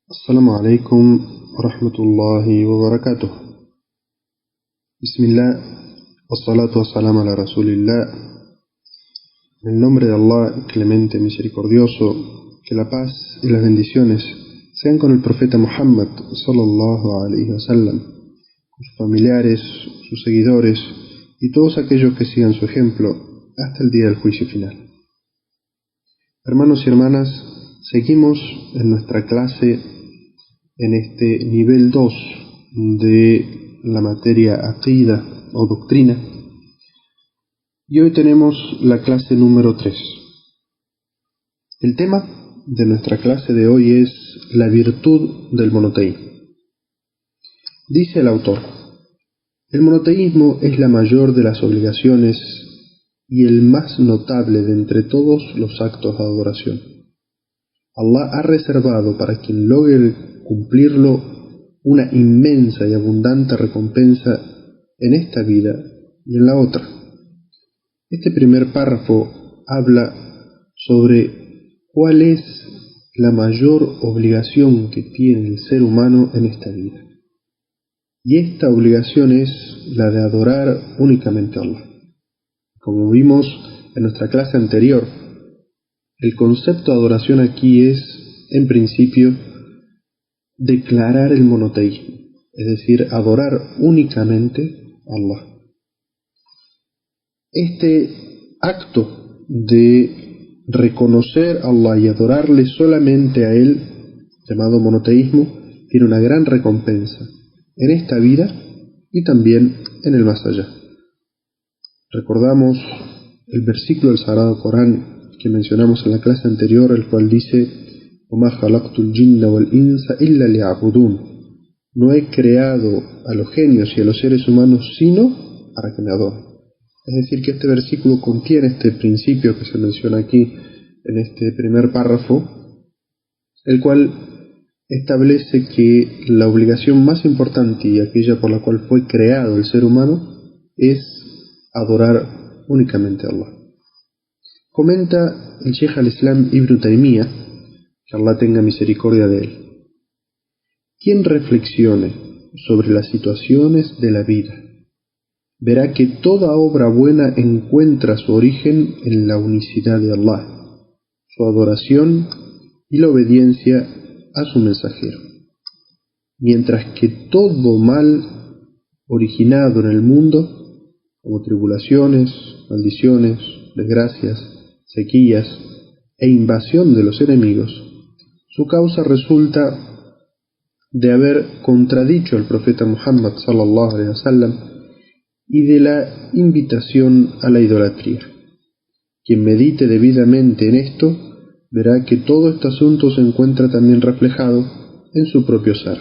السلام عليكم ورحمة الله وبركاته. بسم الله والصلاة والسلام على رسول الله. En el nombre de Allah, clemente, misericordioso, que la paz y las bendiciones sean con el profeta Muhammad sallallahu alaihi wasallam, con sus familiares, sus seguidores y todos aquellos que sigan su ejemplo hasta el día del juicio final. Hermanos y hermanas, seguimos en nuestra clase en este nivel 2 de la materia aqida o doctrina, y hoy tenemos la clase número 3. El tema de nuestra clase de hoy es la virtud del monoteísmo. Dice el autor: el monoteísmo es la mayor de las obligaciones y el más notable de entre todos los actos de adoración. Allah ha reservado para quien logre cumplirlo una inmensa y abundante recompensa en esta vida y en la otra. Este primer párrafo habla sobre cuál es la mayor obligación que tiene el ser humano en esta vida. Y esta obligación es la de adorar únicamente a Allah. Como vimos en nuestra clase anterior, el concepto de adoración aquí es, en principio, declarar el monoteísmo, es decir, adorar únicamente a Allah. Este acto de reconocer a Allah y adorarle solamente a Él, llamado monoteísmo, tiene una gran recompensa en esta vida y también en el más allá. Recordamos el versículo del Sagrado Corán que mencionamos en la clase anterior, el cual dice: وَمَا خَلَقْتُ الْجِنَّ وَالْإِنسَ إِلَّا لِيَعْبُدُونَ. No he creado a los genios y a los seres humanos sino para que me adoren. Es decir, que este versículo contiene este principio que se menciona aquí en este primer párrafo, el cual establece que la obligación más importante y aquella por la cual fue creado el ser humano es adorar únicamente a Allah. Comenta el Sheikh al-Islam Ibn Taymiyyah, que Allah tenga misericordia de él: quien reflexione sobre las situaciones de la vida verá que toda obra buena encuentra su origen en la unicidad de Allah, su adoración y la obediencia a su mensajero, mientras que todo mal originado en el mundo, como tribulaciones, maldiciones, desgracias, sequías e invasión de los enemigos, su causa resulta de haber contradicho al profeta Muhammad sallallahu alaihi wasallam y de la invitación a la idolatría. Quien medite debidamente en esto verá que todo este asunto se encuentra también reflejado en su propio ser,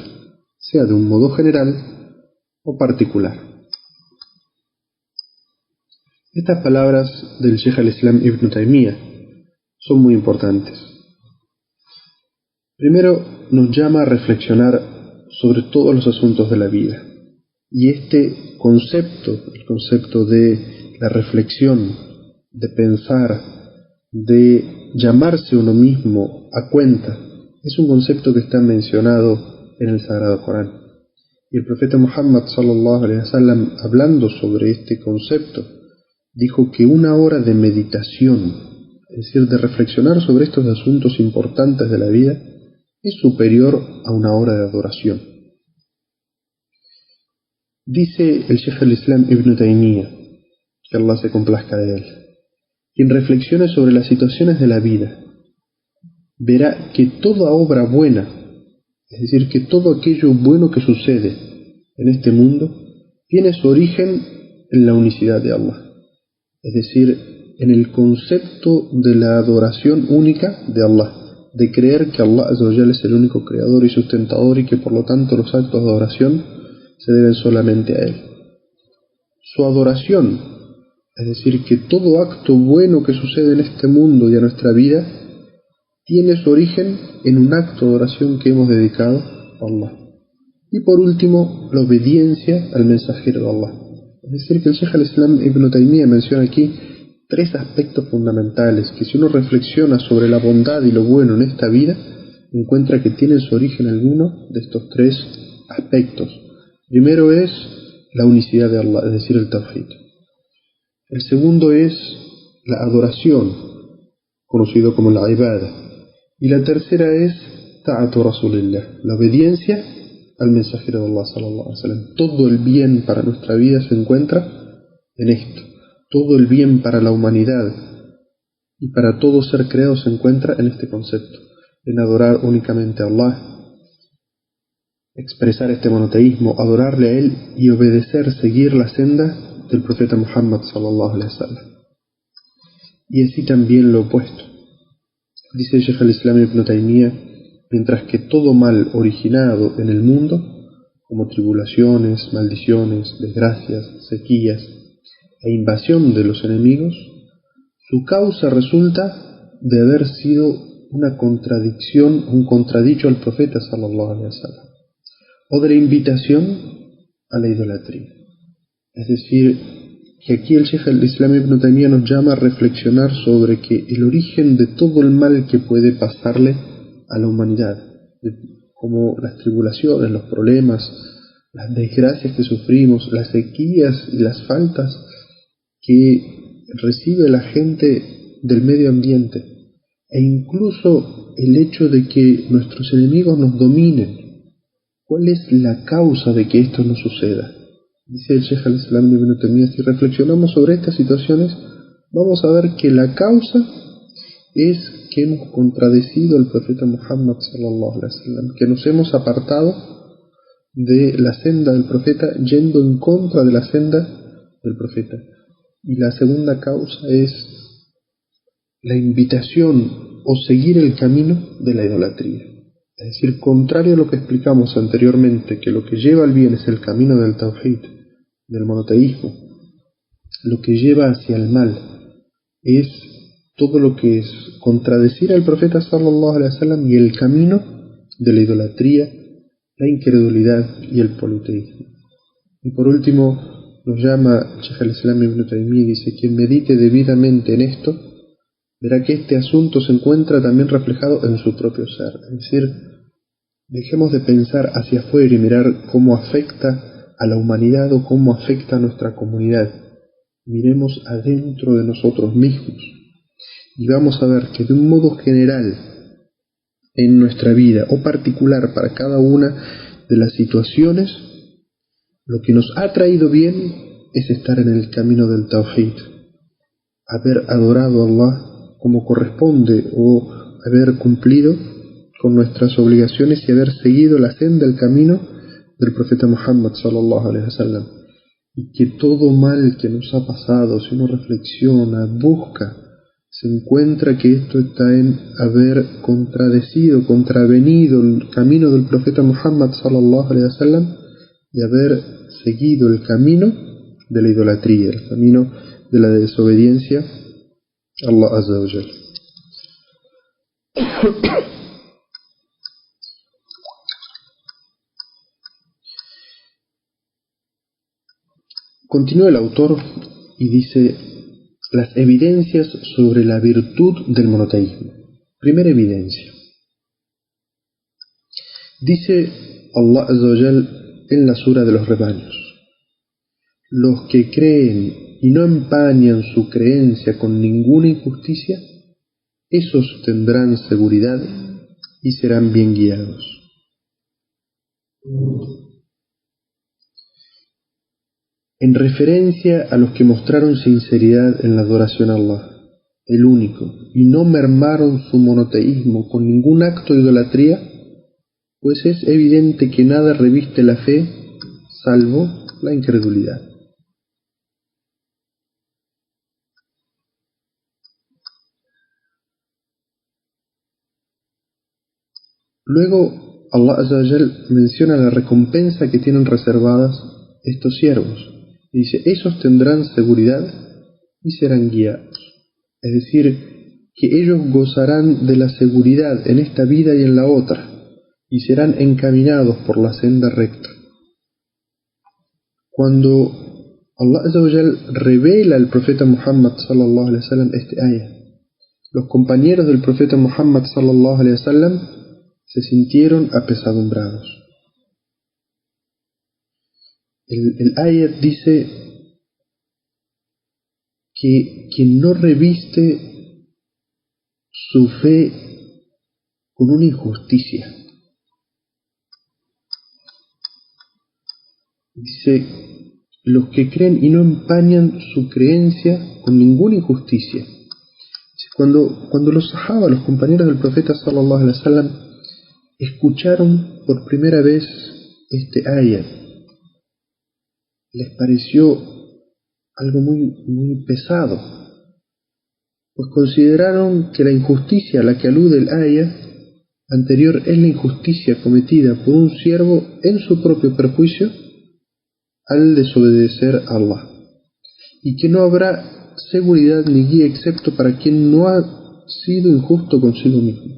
sea de un modo general o particular. Estas palabras del Sheikh al-Islam Ibn Taymiyyah son muy importantes. Primero, nos llama a reflexionar sobre todos los asuntos de la vida. Y este concepto, el concepto de la reflexión, de pensar, de llamarse uno mismo a cuenta, es un concepto que está mencionado en el Sagrado Corán. Y el profeta Muhammad sallallahu alaihi wasallam, hablando sobre este concepto, dijo que una hora de meditación, es decir, de reflexionar sobre estos asuntos importantes de la vida, es superior a una hora de adoración. Dice el Sheikh al-Islam Ibn Taymiyyah, que Allah se complazca de él: quien reflexione sobre las situaciones de la vida verá que toda obra buena, es decir, que todo aquello bueno que sucede en este mundo, tiene su origen en la unicidad de Allah, es decir, en el concepto de la adoración única de Allah, de creer que Allah Azza wa Jalla es el único creador y sustentador y que por lo tanto los actos de adoración se deben solamente a Él. Su adoración, es decir, que todo acto bueno que sucede en este mundo y en nuestra vida, tiene su origen en un acto de adoración que hemos dedicado a Allah. Y por último, la obediencia al mensajero de Allah. Es decir, que el Sheikh al-Islam Ibn Taymiyyah menciona aquí tres aspectos fundamentales que, si uno reflexiona sobre la bondad y lo bueno en esta vida, encuentra que tiene su origen alguno de estos tres aspectos. Primero es la unicidad de Allah, es decir, el Tawhid. El segundo es la adoración, conocido como la ibadah. Y la tercera es ta'atu Rasulillah, la obediencia al mensajero de Allah sallallahu alaihi wasallam. Todo el bien para nuestra vida se encuentra en esto. Todo el bien para la humanidad y para todo ser creado se encuentra en este concepto, en adorar únicamente a Allah, expresar este monoteísmo, adorarle a Él y obedecer, seguir la senda del profeta Muhammad sallallahu alaihi wasallam. Y así también lo opuesto. Dice el Shaykh al-Islam Ibn Taymiyyah, mientras que todo mal originado en el mundo, como tribulaciones, maldiciones, desgracias, sequías e invasión de los enemigos, su causa resulta de haber sido una contradicción, un contradicho al profeta sallallahu alaihi wasallam, o de la invitación a la idolatría. Es decir, que aquí el Shaykh al-Islam Ibn Taymiyyah nos llama a reflexionar sobre que el origen de todo el mal que puede pasarle a la humanidad, como las tribulaciones, los problemas, las desgracias que sufrimos, las sequías y las faltas que recibe la gente del medio ambiente, e incluso el hecho de que nuestros enemigos nos dominen. ¿Cuál es la causa de que esto no suceda? Dice el Shaykh al-Islam Ibn Taymiyyah, si reflexionamos sobre estas situaciones, vamos a ver que la causa es que hemos contradecido al profeta Muhammad sallallahu alaihi wasallam, que nos hemos apartado de la senda del profeta yendo en contra de la senda del profeta. Y la segunda causa es la invitación o seguir el camino de la idolatría. Es decir, contrario a lo que explicamos anteriormente, que lo que lleva al bien es el camino del Tawhid, del monoteísmo, lo que lleva hacia el mal es todo lo que es contradecir al profeta sallallahu alaihi wasallam y el camino de la idolatría, la incredulidad y el politeísmo. Y por último nos llama Shaykh al-Islam Ibn Taymiyyah y dice: quien medite debidamente en esto verá que este asunto se encuentra también reflejado en su propio ser. Es decir, dejemos de pensar hacia afuera y mirar cómo afecta a la humanidad o cómo afecta a nuestra comunidad. Miremos adentro de nosotros mismos y vamos a ver que de un modo general en nuestra vida o particular para cada una de las situaciones, lo que nos ha traído bien es estar en el camino del Tawhid, haber adorado a Allah como corresponde o haber cumplido con nuestras obligaciones y haber seguido la senda, el camino del profeta Muhammad sallallahu alaihi wasallam. Y que todo mal que nos ha pasado, si uno reflexiona, busca, se encuentra que esto está en haber contradecido, contravenido el camino del profeta Muhammad sallallahu alaihi wasallam y haber seguido el camino de la idolatría, el camino de la desobediencia a Allah Azza wa Jal. Continúa el autor y dice: las evidencias sobre la virtud del monoteísmo. Primera evidencia. Dice Allah Azza wa Jal en la sura de los rebaños: los que creen y no empañan su creencia con ninguna injusticia, esos tendrán seguridad y serán bien guiados. En referencia a los que mostraron sinceridad en la adoración a Allah, el único, y no mermaron su monoteísmo con ningún acto de idolatría, pues es evidente que nada reviste la fe salvo la incredulidad. Luego Allah Azza wa Jal menciona la recompensa que tienen reservadas estos siervos. Dice: esos tendrán seguridad y serán guiados. Es decir, que ellos gozarán de la seguridad en esta vida y en la otra, y serán encaminados por la senda recta. Cuando Allah Azza wa Jal revela al profeta Muhammad sallallahu alaihi wasallam este ayah, los compañeros del profeta Muhammad sallallahu alaihi wasallam se sintieron apesadumbrados. El ayat dice que quien no reviste su fe con una injusticia, dice, los que creen y no empañan su creencia con ninguna injusticia. Cuando los sahaba, los compañeros del profeta sallallahu alaihi wasallam, escucharon por primera vez este ayat, les pareció algo muy pesado, pues consideraron que la injusticia a la que alude el ayat anterior es la injusticia cometida por un siervo en su propio perjuicio al desobedecer a Allah, y que no habrá seguridad ni guía excepto para quien no ha sido injusto consigo mismo.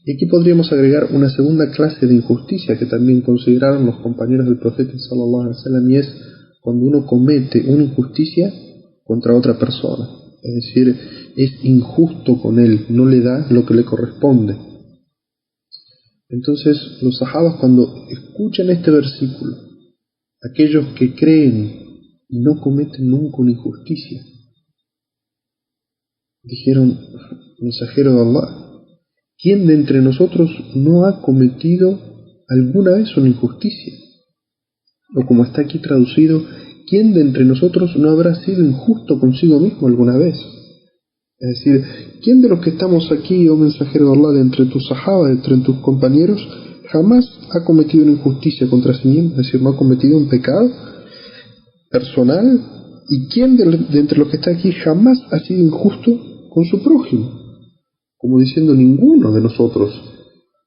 Y aquí podríamos agregar una segunda clase de injusticia que también consideraron los compañeros del profeta sallallahu alaihi wasallam, y es cuando uno comete una injusticia contra otra persona, es decir, es injusto con él, no le da lo que le corresponde. Entonces los sahabas, cuando escuchan este versículo, aquellos que creen y no cometen nunca una injusticia, dijeron: mensajero de Allah, ¿quién de entre nosotros no ha cometido alguna vez una injusticia? O como está aquí traducido, ¿quién de entre nosotros no habrá sido injusto consigo mismo alguna vez? Es decir, ¿quién de los que estamos aquí, oh mensajero de Allah, de entre tus sahaba, de entre tus compañeros, jamás ha cometido una injusticia contra sí mismo? Es decir, no ha cometido un pecado personal. ¿Y quién de entre los que está aquí jamás ha sido injusto con su prójimo? Como diciendo, ninguno de nosotros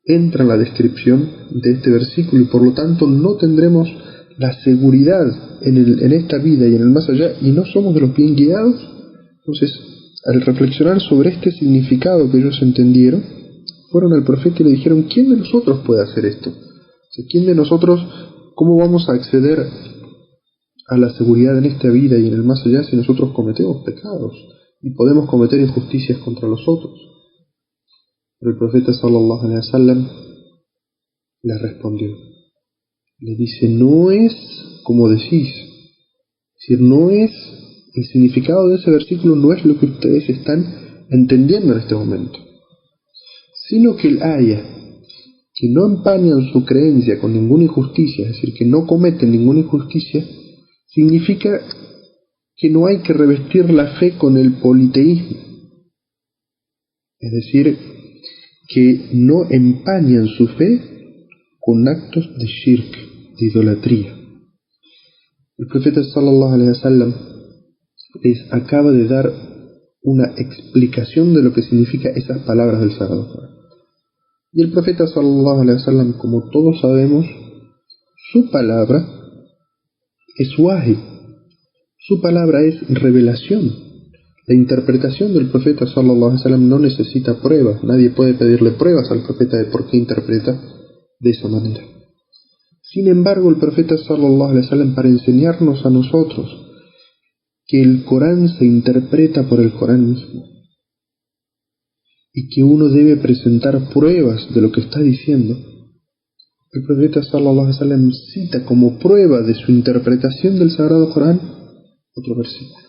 entra en la descripción de este versículo, y por lo tanto no tendremos la seguridad en esta vida y en el más allá, y no somos de los bien guiados. Entonces, al reflexionar sobre este significado que ellos entendieron, fueron al profeta y le dijeron: ¿quién de nosotros puede hacer esto? O sea, ¿quién de nosotros, cómo vamos a acceder a la seguridad en esta vida y en el más allá si nosotros cometemos pecados y podemos cometer injusticias contra los otros? Pero el profeta sallallahu alaihi wasallam le respondió, le dice: no es como decís, es decir, no es el significado de ese versículo, no es lo que ustedes están entendiendo en este momento, sino que el ayah, que no empañan su creencia con ninguna injusticia, es decir, que no cometen ninguna injusticia, significa que no hay que revestir la fe con el politeísmo, es decir, que no empañan su fe con actos de shirk, de idolatría. El profeta sallallahu alaihi wasallam les acaba de dar una explicación de lo que significa esas palabras del Sagrado Corán. Y el profeta sallallahu alaihi wasallam, como todos sabemos, su palabra es wahy, su palabra es revelación. La interpretación del profeta sallallahu alaihi wasallam no necesita pruebas, nadie puede pedirle pruebas al profeta de por qué interpreta de esa manera. Sin embargo, el profeta sallallahu alaihi wasallam, para enseñarnos a nosotros que el Corán se interpreta por el Corán mismo y que uno debe presentar pruebas de lo que está diciendo, el profeta sallallahu alaihi wasallam cita como prueba de su interpretación del Sagrado Corán otro versículo.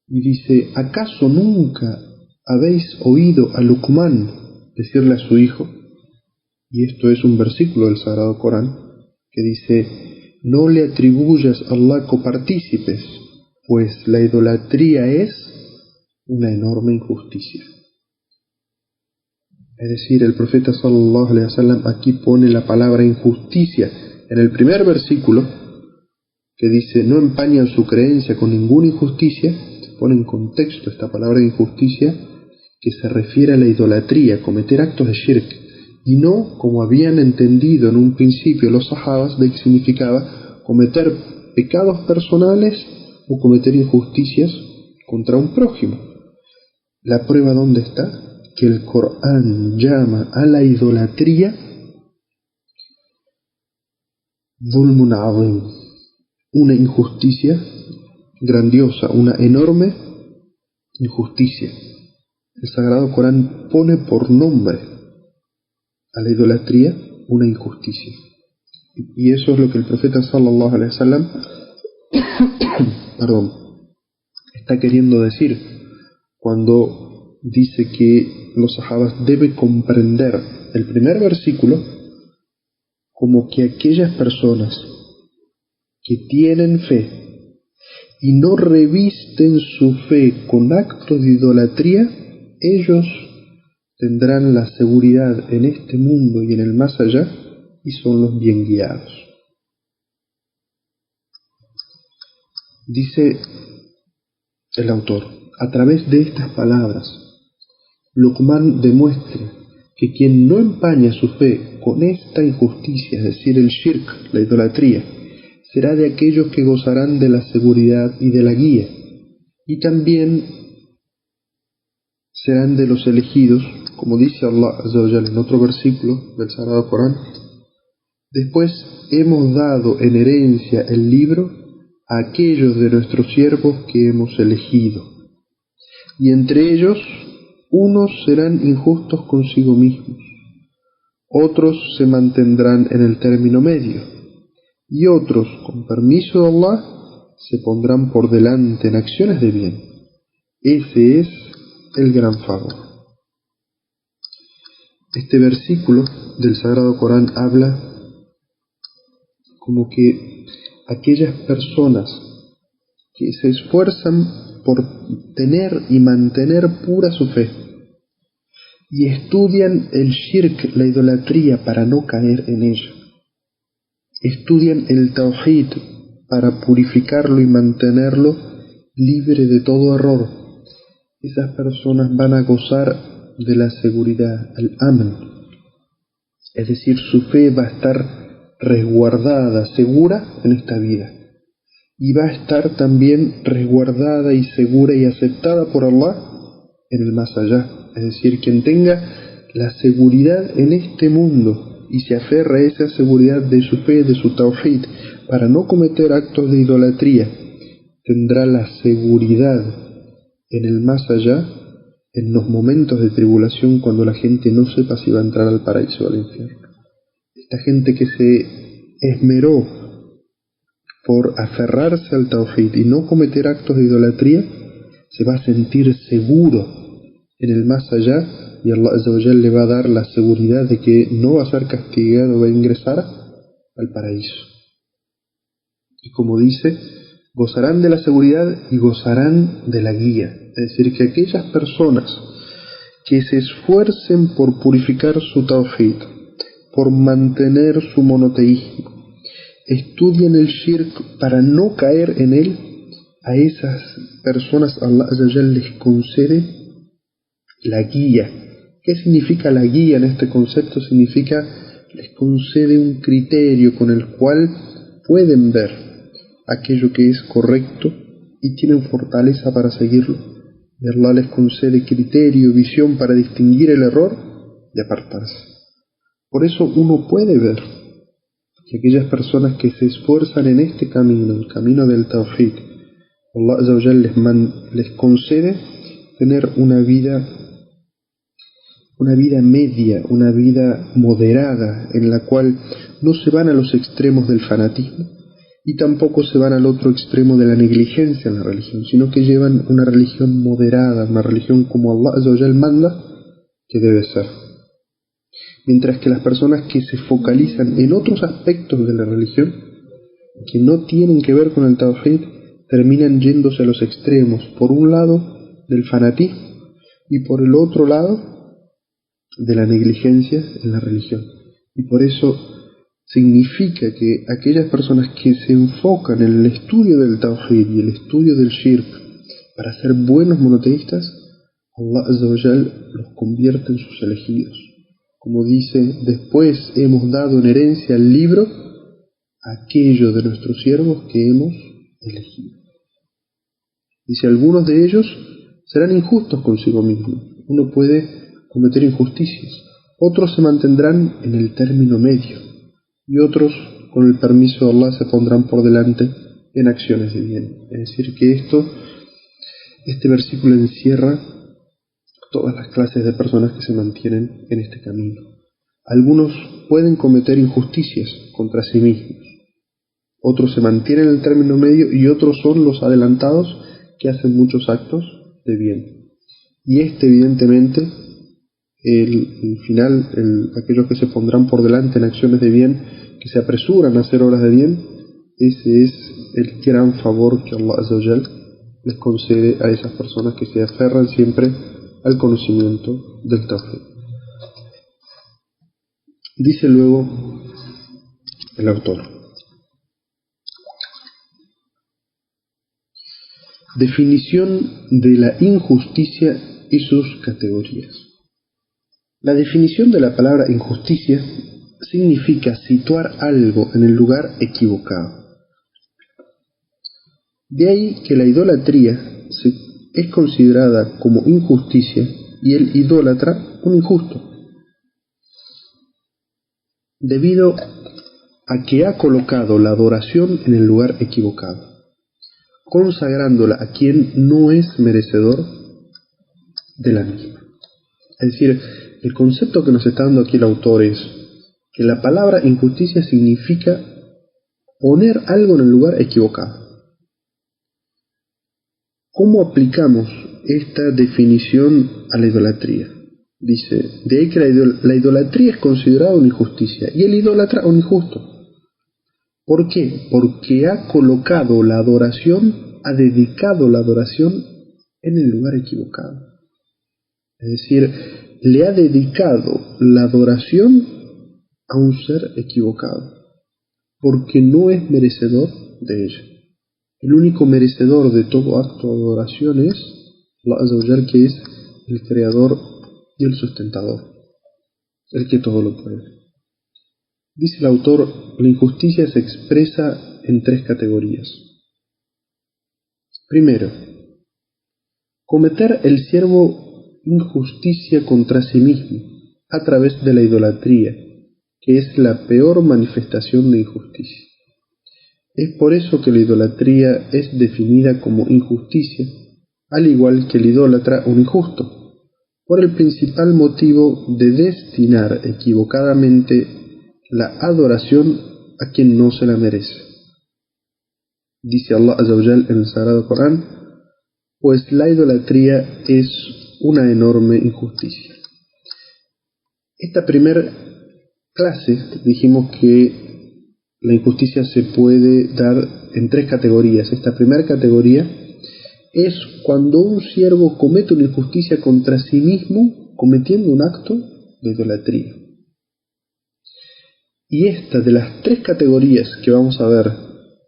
Y dice: ¿acaso nunca habéis oído a Luqman decirle a su hijo? Y esto es un versículo del Sagrado Corán que dice: no le atribuyas a Allah copartícipes, pues la idolatría es una enorme injusticia. Es decir, el profeta sallallahu alaihi wasallam aquí pone la palabra injusticia en el primer versículo, que dice: no empañan su creencia con ninguna injusticia. Pone en contexto esta palabra de injusticia, que se refiere a la idolatría, cometer actos de shirk, y no como habían entendido en un principio los sahabas, de que significaba cometer pecados personales o cometer injusticias contra un prójimo. La prueba, ¿dónde está? Que el Corán llama a la idolatría Dhulmun Azim, una injusticia grandiosa, una enorme injusticia. El Sagrado Corán pone por nombre a la idolatría una injusticia. Y eso es lo que el profeta sallallahu alaihi wasallam está queriendo decir cuando dice que los sahabas deben comprender el primer versículo como que aquellas personas que tienen fe y no revisten su fe con actos de idolatría, ellos tendrán la seguridad en este mundo y en el más allá, y son los bien guiados. Dice el autor, a través de estas palabras, Luqman demuestra que quien no empaña su fe con esta injusticia, es decir, el shirk, la idolatría, será de aquellos que gozarán de la seguridad y de la guía, y también serán de los elegidos, como dice Allah Azza wa Jalla en otro versículo del Sagrado Corán. Después hemos dado en herencia el libro a aquellos de nuestros siervos que hemos elegido, y entre ellos unos serán injustos consigo mismos, otros se mantendrán en el término medio, y otros, con permiso de Allah, se pondrán por delante en acciones de bien. Ese es el gran favor. Este versículo del Sagrado Corán habla como que aquellas personas que se esfuerzan por tener y mantener pura su fe y estudian el shirk, la idolatría, para no caer en ella, estudian el tawhid para purificarlo y mantenerlo libre de todo error, esas personas van a gozar de la seguridad, el amn, es decir, su fe va a estar resguardada, segura en esta vida, y va a estar también resguardada y segura y aceptada por Allah en el más allá. Es decir, quien tenga la seguridad en este mundo y se aferra a esa seguridad de su fe, de su tawhid, para no cometer actos de idolatría, tendrá la seguridad en el más allá, en los momentos de tribulación, cuando la gente no sepa si va a entrar al paraíso o al infierno. Esta gente que se esmeró por aferrarse al tawhid y no cometer actos de idolatría, se va a sentir seguro en el más allá, y Allah Azza wa Jalla le va a dar la seguridad de que no va a ser castigado, va a ingresar al paraíso. Y como dice, gozarán de la seguridad y gozarán de la guía. Es decir, que aquellas personas que se esfuercen por purificar su tawhid, por mantener su monoteísmo, estudien el shirk para no caer en él, a esas personas Allah Azza wa Jalla les concede la guía. ¿Qué significa la guía en este concepto? Significa, les concede un criterio con el cual pueden ver aquello que es correcto y tienen fortaleza para seguirlo. Y Allah les concede criterio, visión para distinguir el error y apartarse. Por eso uno puede ver que aquellas personas que se esfuerzan en este camino, el camino del tawhid, Allah Azza wa Jalla les concede tener una vida media, una vida moderada, en la cual no se van a los extremos del fanatismo y tampoco se van al otro extremo de la negligencia en la religión, sino que llevan una religión moderada, una religión como Allah Azza wa Jalla manda que debe ser. Mientras que las personas que se focalizan en otros aspectos de la religión, que no tienen que ver con el tawhid, terminan yéndose a los extremos, por un lado del fanatismo y por el otro lado de la negligencia en la religión. Y por eso significa que aquellas personas que se enfocan en el estudio del tawhid y el estudio del shirk para ser buenos monoteístas, Allah Azza wa Jalla los convierte en sus elegidos. Como dice, después hemos dado en herencia el libro a aquellos de nuestros siervos que hemos elegido. Dice, algunos de ellos serán injustos consigo mismos. Uno puede cometer injusticias. Otros se mantendrán en el término medio. Y otros, con el permiso de Allah, se pondrán por delante en acciones de bien. Es decir, que este versículo encierra todas las clases de personas que se mantienen en este camino. Algunos pueden cometer injusticias contra sí mismos, otros se mantienen en el término medio y otros son los adelantados que hacen muchos actos de bien. Y evidentemente, el final, aquellos que se pondrán por delante en acciones de bien, que se apresuran a hacer obras de bien, ese es el gran favor que Allah Azza wa Jal les concede a esas personas que se aferran siempre al conocimiento del Tawhid. Dice luego el autor: definición de la injusticia y sus categorías. La definición de la palabra injusticia significa situar algo en el lugar equivocado. De ahí que la idolatría es considerada como injusticia y el idólatra un injusto, debido a que ha colocado la adoración en el lugar equivocado, consagrándola a quien no es merecedor de la misma. Es decir, el concepto que nos está dando aquí el autor es que la palabra injusticia significa poner algo en el lugar equivocado. ¿Cómo aplicamos esta definición a la idolatría? Dice, de ahí que la idolatría es considerada una injusticia y el idólatra un injusto. ¿Por qué? Porque ha colocado la adoración, ha dedicado la adoración en el lugar equivocado. Es decir, le ha dedicado la adoración a un ser equivocado, porque no es merecedor de ella. El único merecedor de todo acto de adoración es Allah Azza wa Jal, que es el creador y el sustentador, el que todo lo puede. Dice el autor, la injusticia se expresa en tres categorías. Primero, cometer el siervo injusticia contra sí mismo a través de la idolatría, que es la peor manifestación de injusticia. Es por eso que la idolatría es definida como injusticia, al igual que el idólatra un injusto, por el principal motivo de destinar equivocadamente la adoración a quien no se la merece. Dice Allah Azza wa Jal en el Sagrado Corán, pues la idolatría es una enorme injusticia. Esta primera clase dijimos que la injusticia se puede dar en tres categorías. Esta primera categoría es cuando un siervo comete una injusticia contra sí mismo, cometiendo un acto de idolatría. Y esta, de las tres categorías que vamos a ver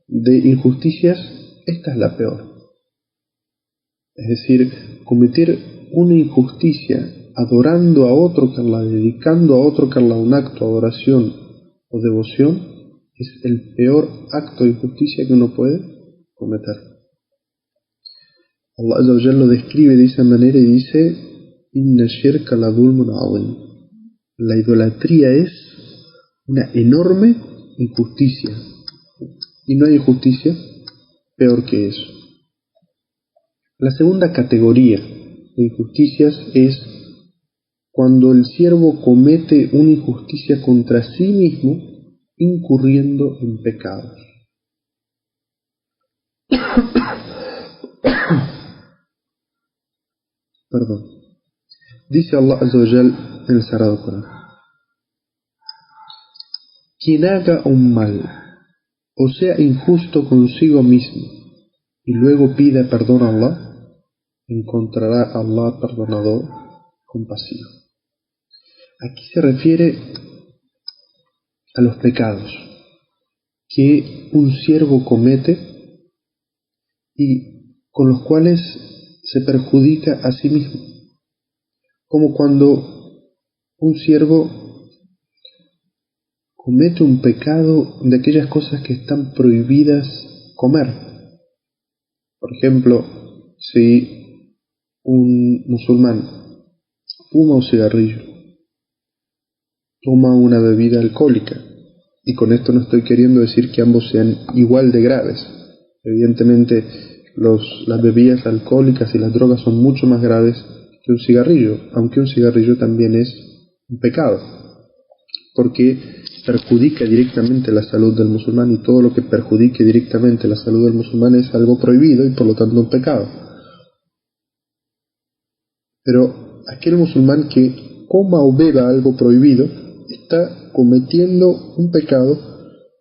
de injusticias, esta es la peor. Es decir, cometer una injusticia adorando a otro que Allah, dedicando a otro que Allah un acto de adoración o devoción, es el peor acto de injusticia que uno puede cometer. Allah Azza wa Jalla lo describe de esa manera y dice: Inna shirka la dhulmun azim. La idolatría es una enorme injusticia, y no hay injusticia peor que eso. La segunda categoría de injusticias es cuando el siervo comete una injusticia contra sí mismo, incurriendo en pecados. Perdón. Dice Allah Azza wa Jal en el Sagrado Corán: quien haga un mal o sea injusto consigo mismo y luego pida perdón a Allah, encontrará a Allah perdonador, compasivo. Aquí se refiere a los pecados que un siervo comete y con los cuales se perjudica a sí mismo, como cuando un siervo comete un pecado de aquellas cosas que están prohibidas comer. Por ejemplo, si un musulmán fuma un cigarrillo, toma una bebida alcohólica, y con esto no estoy queriendo decir que ambos sean igual de graves. Evidentemente, las bebidas alcohólicas y las drogas son mucho más graves que un cigarrillo, aunque un cigarrillo también es un pecado. porque perjudica directamente la salud del musulmán, y todo lo que perjudique directamente la salud del musulmán es algo prohibido y por lo tanto un pecado. Pero aquel musulmán que coma o beba algo prohibido está cometiendo un pecado,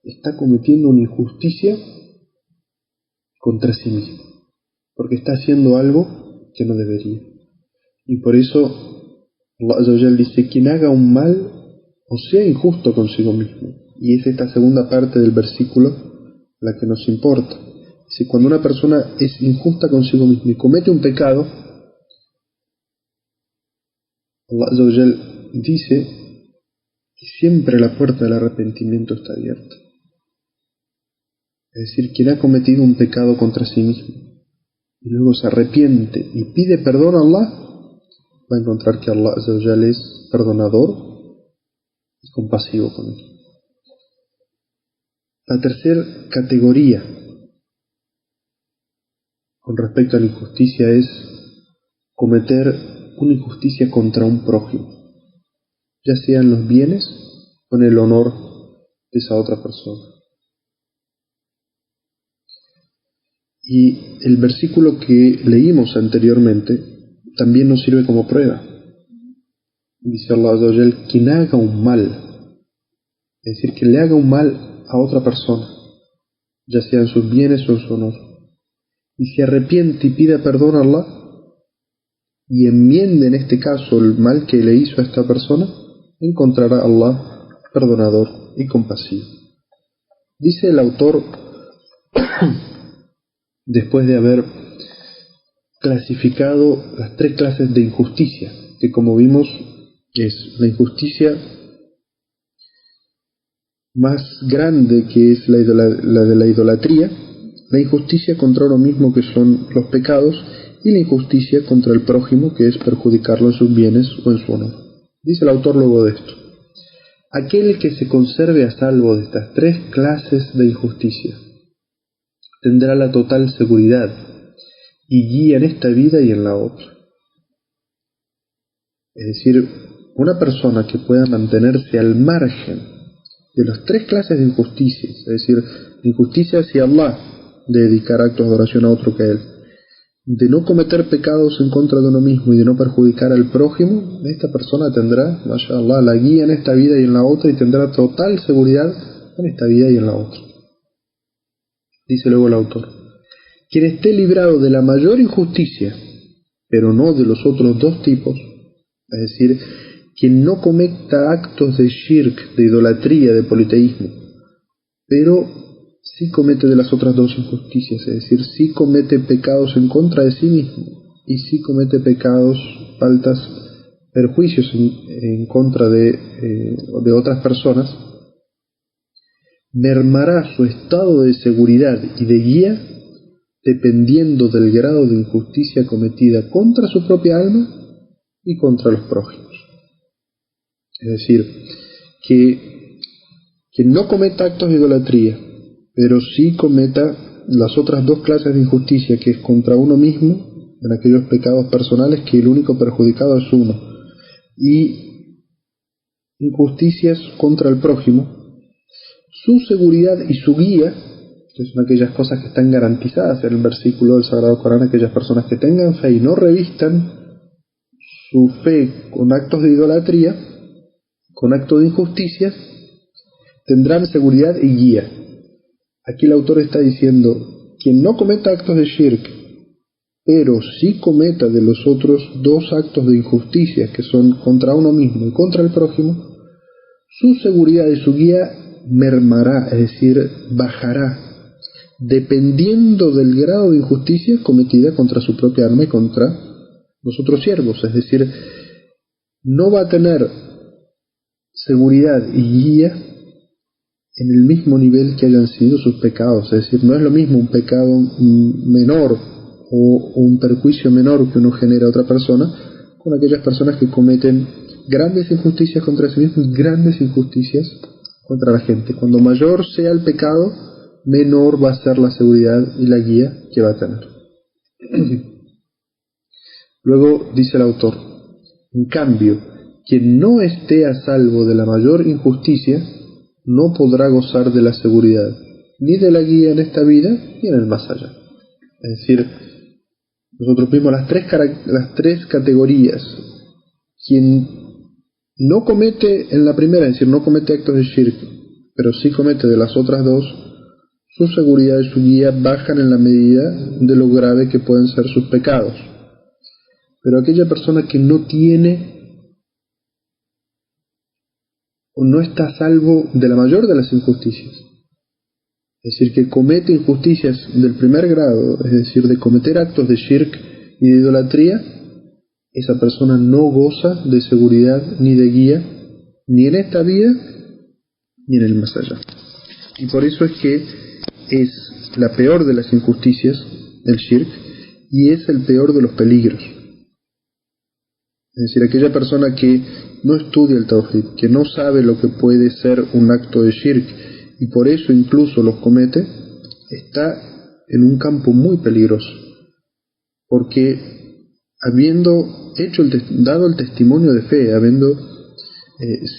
está cometiendo una injusticia contra sí mismo, porque está haciendo algo que no debería. Y por eso Allah Azza wa Jal dice: quien haga un mal o sea injusto consigo mismo. Y es esta segunda parte del versículo la que nos importa. Dice: cuando una persona es injusta consigo mismo y comete un pecado, Allah Azza wa Jal dice que siempre la puerta del arrepentimiento está abierta. Es decir, quien ha cometido un pecado contra sí mismo y luego se arrepiente y pide perdón a Allah, va a encontrar que Allah Azza wa Jal es perdonador y compasivo con él. La tercera categoría con respecto a la injusticia es cometer una injusticia contra un prójimo, ya sea en los bienes o en el honor de esa otra persona. Y el versículo que leímos anteriormente también nos sirve como prueba. Dice Allah Azza wa Jal: quien haga un mal, es decir, que le haga un mal a otra persona, ya sea en sus bienes o en su honor, y se arrepiente y pida perdón a Allah, y enmiende en este caso el mal que le hizo a esta persona, encontrará a Allah perdonador y compasivo. Dice el autor, después de haber clasificado las tres clases de injusticia, que como vimos es la injusticia más grande, que es la de la idolatría, la injusticia contra uno mismo, que son los pecados, y la injusticia contra el prójimo, que es perjudicarlo en sus bienes o en su honor. Dice el autor luego de esto: aquel que se conserve a salvo de estas tres clases de injusticia tendrá la total seguridad y guía en esta vida y en la otra. Es decir, una persona que pueda mantenerse al margen de las tres clases de injusticias, es decir, la injusticia hacia Allah, de dedicar actos de adoración a otro que Él, de no cometer pecados en contra de uno mismo y de no perjudicar al prójimo, esta persona tendrá, mashallah, la guía en esta vida y en la otra, y tendrá total seguridad en esta vida y en la otra. Dice luego el autor: quien esté librado de la mayor injusticia, pero no de los otros dos tipos, es decir, quien no cometa actos de shirk, de idolatría, de politeísmo, pero sí comete de las otras dos injusticias, es decir, sí comete pecados en contra de sí mismo y sí comete pecados, faltas, perjuicios en contra de otras personas, mermará su estado de seguridad y de guía dependiendo del grado de injusticia cometida contra su propia alma y contra los prójimos. Es decir, que no cometa actos de idolatría, pero sí cometa las otras dos clases de injusticia, que es contra uno mismo, en aquellos pecados personales que el único perjudicado es uno, y injusticias contra el prójimo, su seguridad y su guía, que son aquellas cosas que están garantizadas en el versículo del Sagrado Corán: aquellas personas que tengan fe y no revistan su fe con actos de idolatría, con actos de injusticias, tendrán seguridad y guía. Aquí el autor está diciendo: quien no cometa actos de shirk, pero sí cometa de los otros dos actos de injusticia, que son contra uno mismo y contra el prójimo, su seguridad y su guía mermará, es decir, bajará, dependiendo del grado de injusticia cometida contra su propia alma y contra los otros siervos. Es decir, no va a tener seguridad y guía en el mismo nivel que hayan sido sus pecados. Es decir, no es lo mismo un pecado menor o un perjuicio menor que uno genera a otra persona con aquellas personas que cometen grandes injusticias contra sí mismos y grandes injusticias contra la gente. Cuando mayor sea el pecado, menor va a ser la seguridad y la guía que va a tener. Luego dice el autor: en cambio, quien no esté a salvo de la mayor injusticia no podrá gozar de la seguridad, ni de la guía en esta vida, ni en el más allá. Es decir, nosotros vimos las tres categorías. Quien no comete en la primera, es decir, no comete actos de shirk, pero sí comete de las otras dos, su seguridad y su guía bajan en la medida de lo grave que pueden ser sus pecados. Pero aquella persona que no tiene o no está a salvo de la mayor de las injusticias, es decir, que comete injusticias del primer grado, es decir, de cometer actos de shirk y de idolatría, esa persona no goza de seguridad ni de guía, ni en esta vida, ni en el más allá. Y por eso es que es la peor de las injusticias, el shirk, y es el peor de los peligros. Es decir, aquella persona que no estudia el tawhid, que no sabe lo que puede ser un acto de shirk, y por eso incluso los comete, está en un campo muy peligroso, porque habiendo dado el testimonio de fe, habiendo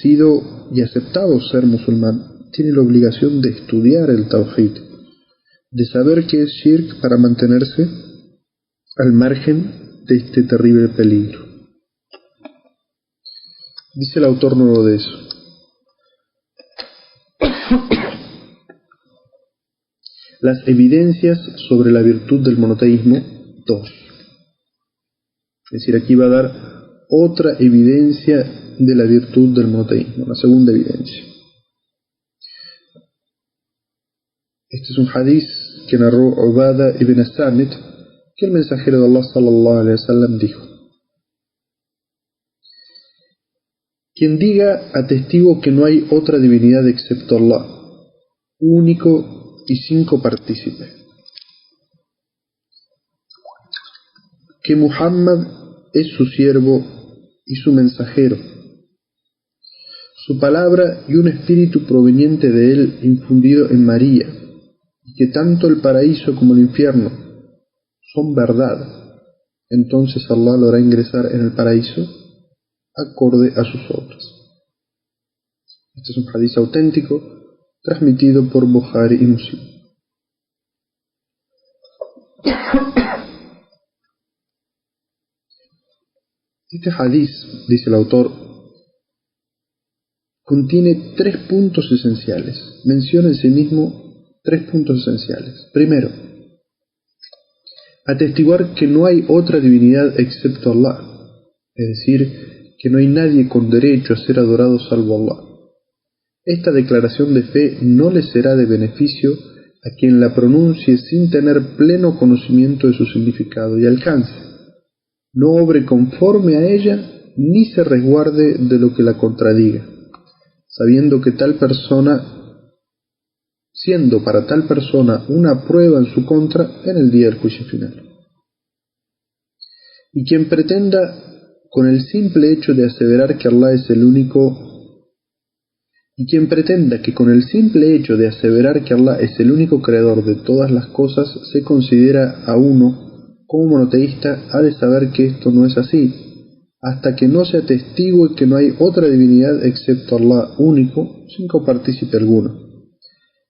sido y aceptado ser musulmán, tiene la obligación de estudiar el tawhid, de saber qué es shirk para mantenerse al margen de este terrible peligro. Dice el autor nuevo de eso: las evidencias sobre la virtud del monoteísmo, 2. Es decir, aquí va a dar otra evidencia de la virtud del monoteísmo, la segunda evidencia. Este es un hadiz que narró Ubada ibn Samit, que el mensajero de Allah sallallahu alaihi wasallam dijo: quien diga atestigo que no hay otra divinidad excepto Allah, único y sin copartícipe, que Muhammad es su siervo y su mensajero, su palabra y un espíritu proveniente de él infundido en María, y que tanto el paraíso como el infierno son verdad, entonces Allah lo hará ingresar en el paraíso acorde a sus obras. Este es un hadiz auténtico transmitido por Bukhari y Muslim. Este hadiz, dice el autor, contiene 3 puntos esenciales. Menciona en sí mismo 3 puntos esenciales. Primero, atestiguar que no hay otra divinidad excepto Allah, es decir, que no hay nadie con derecho a ser adorado salvo Allah. Esta declaración de fe no le será de beneficio a quien la pronuncie sin tener pleno conocimiento de su significado y alcance, no obre conforme a ella, ni se resguarde de lo que la contradiga, sabiendo que siendo para tal persona una prueba en su contra en el día del juicio final. Y quien pretenda con el simple hecho de aseverar que Allah es el único creador de todas las cosas se considera a uno como monoteísta, ha de saber que esto no es así, hasta que no se atestigue que no hay otra divinidad excepto Allah único, sin copartícipe alguno,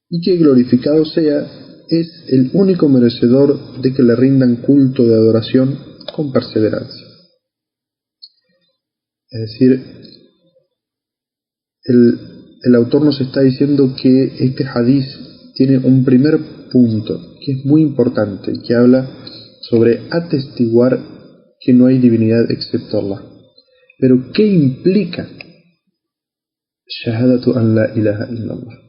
y que glorificado sea, es el único merecedor de que le rindan culto de adoración con perseverancia. Es decir, el autor nos está diciendo que este hadiz tiene un primer punto que es muy importante, que habla sobre atestiguar que no hay divinidad excepto Allah. Pero ¿qué implica shahadatu an la ilaha illallah?